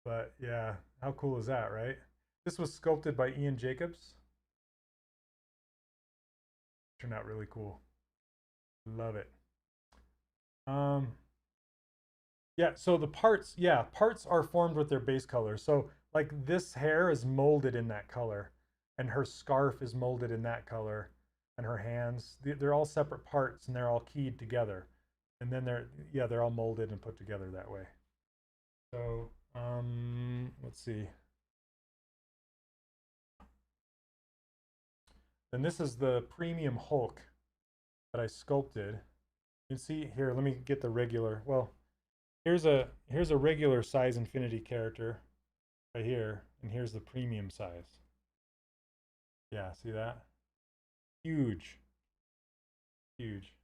But yeah, how cool is that, right? This was sculpted by Ian Jacobs. Turned out really cool. Love it. Yeah, so the parts, yeah, parts are formed with their base color. So like this hair is molded in that color, and her scarf is molded in that color, and her hands, they're all separate parts and they're all keyed together. And then they're all molded and put together that way. So let's see. Then this is the premium Hulk that I sculpted. You can see here, let me get the regular. Well, here's a regular size Infinity character right here, and here's the premium size. Yeah, see that? Huge. Huge.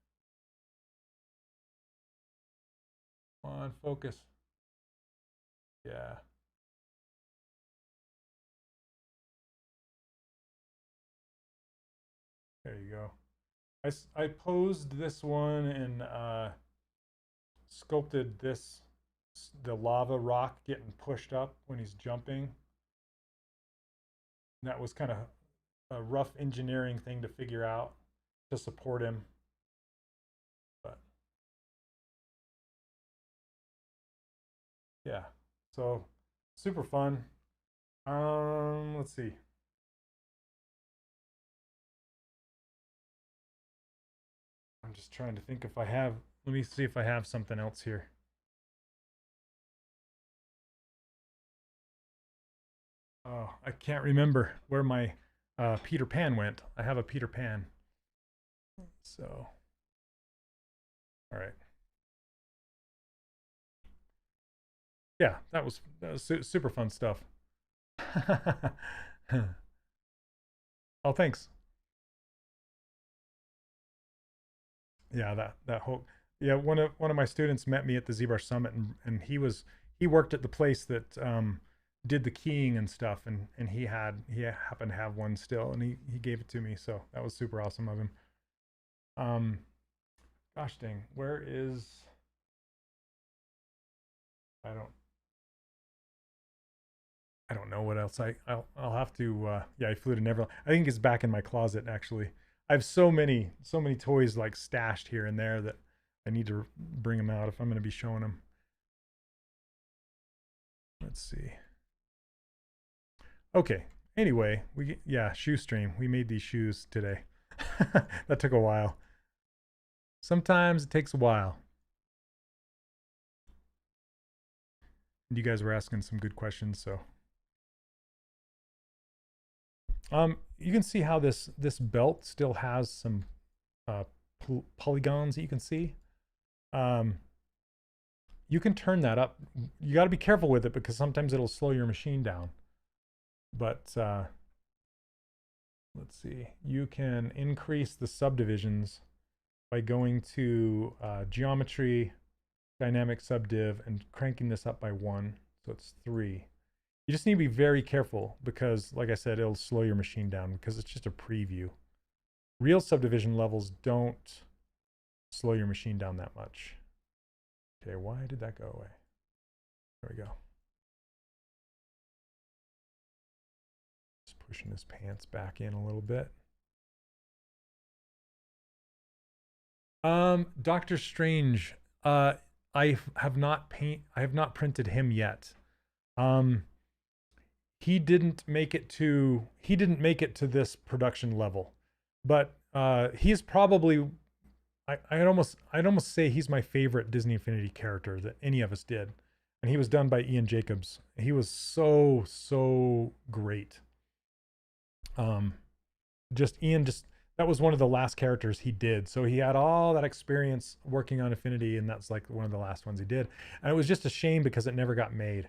Come on, focus. Yeah. There you go. I posed this one in sculpted this, the lava rock getting pushed up when he's jumping. And that was kind of a rough engineering thing to figure out to support him. But yeah, so super fun. Let's see. I'm just trying to think if I have, let me see if I have something else here. Oh, I can't remember where my Peter Pan went. I have a Peter Pan. So, all right. Yeah, that was super fun stuff. Oh, thanks. Yeah, that whole, yeah, one of my students met me at the ZBrush Summit, and he worked at the place that did the keying and stuff, and he happened to have one still, and he gave it to me, so that was super awesome of him. Gosh dang, where is, I don't know what else I'll have to yeah, I flew to Neverland. I think it's back in my closet actually. I have so many toys like stashed here and there that I need to bring them out if I'm going to be showing them. Let's see. Okay. Anyway, yeah, shoe stream. We made these shoes today. That took a while. Sometimes it takes a while. You guys were asking some good questions, so you can see how this belt still has some polygons that you can see. You can turn that up. You got to be careful with it because sometimes it'll slow your machine down. But let's see. You can increase the subdivisions by going to geometry, dynamic subdiv, and cranking this up by 1. So it's 3. You just need to be very careful because, like I said, it'll slow your machine down because it's just a preview. Real subdivision levels don't slow your machine down that much. Okay, why did that go away? There we go. Just pushing his pants back in a little bit. Doctor Strange. I have not printed him yet. He didn't make it to this production level, but he's probably, I'd almost say he's my favorite Disney Infinity character that any of us did, and he was done by Ian Jacobs. He was so great. That was one of the last characters he did, so he had all that experience working on Infinity, and that's like one of the last ones he did, and it was just a shame because it never got made.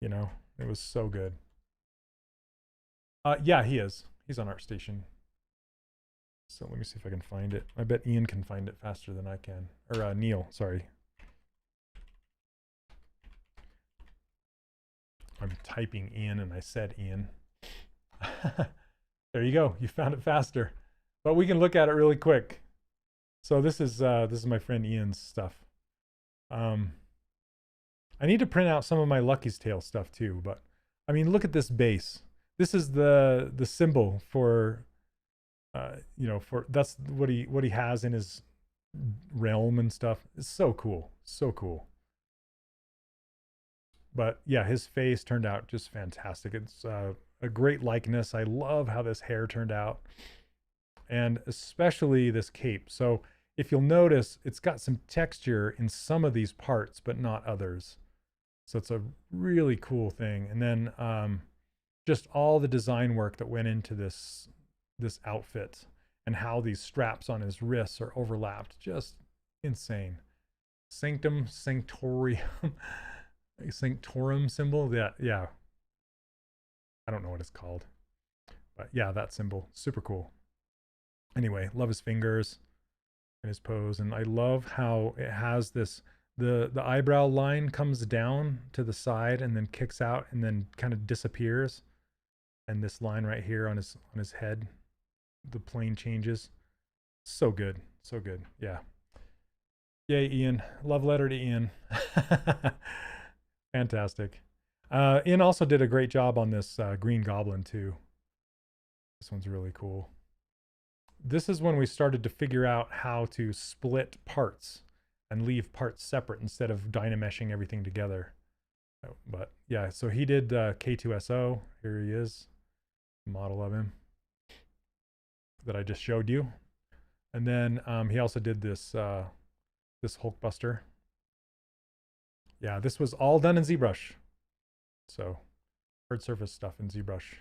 You know, it was so good. Yeah, he is. He's on ArtStation. So let me see if I can find it. I bet Ian can find it faster than I can. Or Neil, sorry. I'm typing Ian and I said Ian. There you go. You found it faster. But we can look at it really quick. So this is my friend Ian's stuff. I need to print out some of my Lucky's Tale stuff too, but I mean, look at this base. This is the symbol for you know, for that's what he has in his realm and stuff. It's so cool. So cool. But yeah, his face turned out just fantastic. It's a great likeness. I love how this hair turned out, and especially this cape. So if you'll notice, it's got some texture in some of these parts, but not others. So it's a really cool thing. And then just all the design work that went into this outfit and how these straps on his wrists are overlapped, just insane. Sanctum Sanctorium. Sanctorum symbol. Yeah. I don't know what it's called, but yeah, that symbol, super cool. Anyway, love his fingers and his pose, and I love how it has this, the eyebrow line comes down to the side and then kicks out and then kind of disappears, and this line right here on his head, the plane changes. So good. Yeah, Yay, Ian. Love letter to Ian. Fantastic. Ian also did a great job on this Green Goblin too. This one's really cool. This is when we started to figure out how to split parts and leave parts separate instead of dynameshing everything together. But yeah, so he did K2SO. Here he is, model of him that I just showed you. And then he also did this this Hulkbuster. Yeah, this was all done in ZBrush. So hard surface stuff in ZBrush.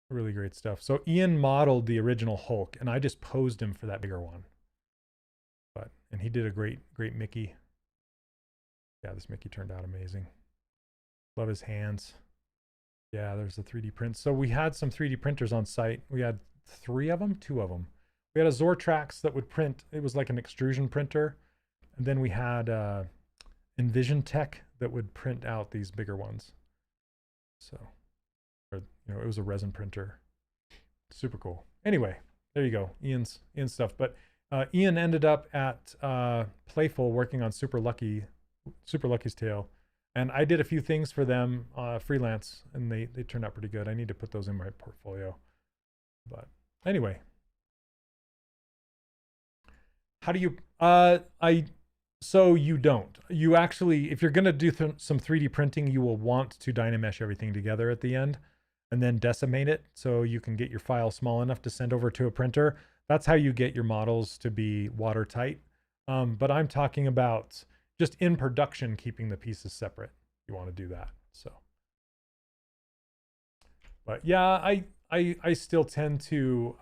Really great stuff. So Ian modeled the original Hulk, and I just posed him for that bigger one. And he did a great Mickey. Yeah, this Mickey turned out amazing. Love his hands. Yeah, there's the 3D prints. So we had some 3D printers on site. We had 2 of them. We had a Zortrax that would print. It was like an extrusion printer. And then we had Envision Tech that would print out these bigger ones. So, or, you know, it was a resin printer. Super cool. Anyway, there you go, Ian's stuff. But Ian ended up at Playful working on Super Lucky's Tale. And I did a few things for them freelance, and they turned out pretty good. I need to put those in my portfolio. But anyway, how do you so you don't. You actually, if you're going to do some 3D printing, you will want to Dynamesh everything together at the end and then decimate it so you can get your file small enough to send over to a printer. That's how you get your models to be watertight. But I'm talking about just in production, keeping the pieces separate. You want to do that. So, but yeah, I still tend to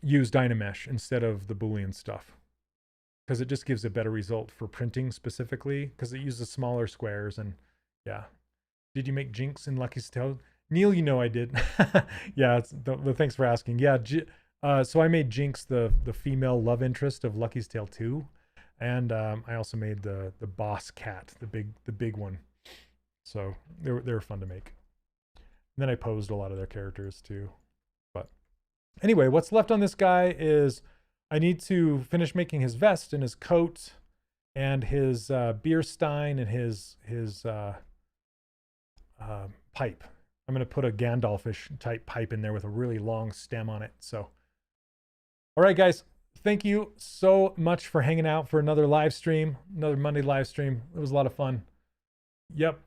use Dynamesh instead of the Boolean stuff because it just gives a better result for printing specifically because it uses smaller squares. And yeah, did you make Jinx in Lucky's Tale? Neil, you know I did. Yeah, thanks for asking. Yeah, so I made Jinx the female love interest of Lucky's Tale 2, and I also made the boss cat, the big one. So they were fun to make. And then I posed a lot of their characters too. But anyway, what's left on this guy is I need to finish making his vest and his coat and his beer stein and his pipe. I'm going to put a Gandalfish type pipe in there with a really long stem on it. So, all right, guys, thank you so much for hanging out for another live stream, another Monday live stream. It was a lot of fun. Yep.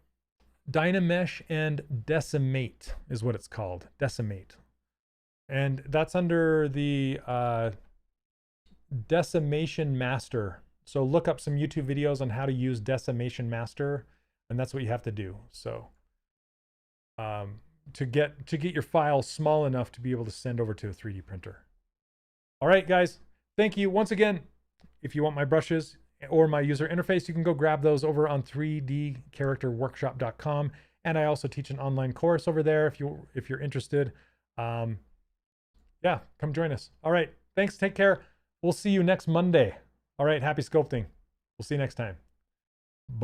Dynamesh and Decimate is what it's called. Decimate. And that's under the Decimation Master. So look up some YouTube videos on how to use Decimation Master, and that's what you have to do. So to get your file small enough to be able to send over to a 3D printer. All right, guys, thank you once again. If you want my brushes or my user interface, you can go grab those over on 3dcharacterworkshop.com. And I also teach an online course over there if you're interested. Yeah, come join us. All right, thanks. Take care. We'll see you next Monday. All right, happy sculpting. We'll see you next time. Bye.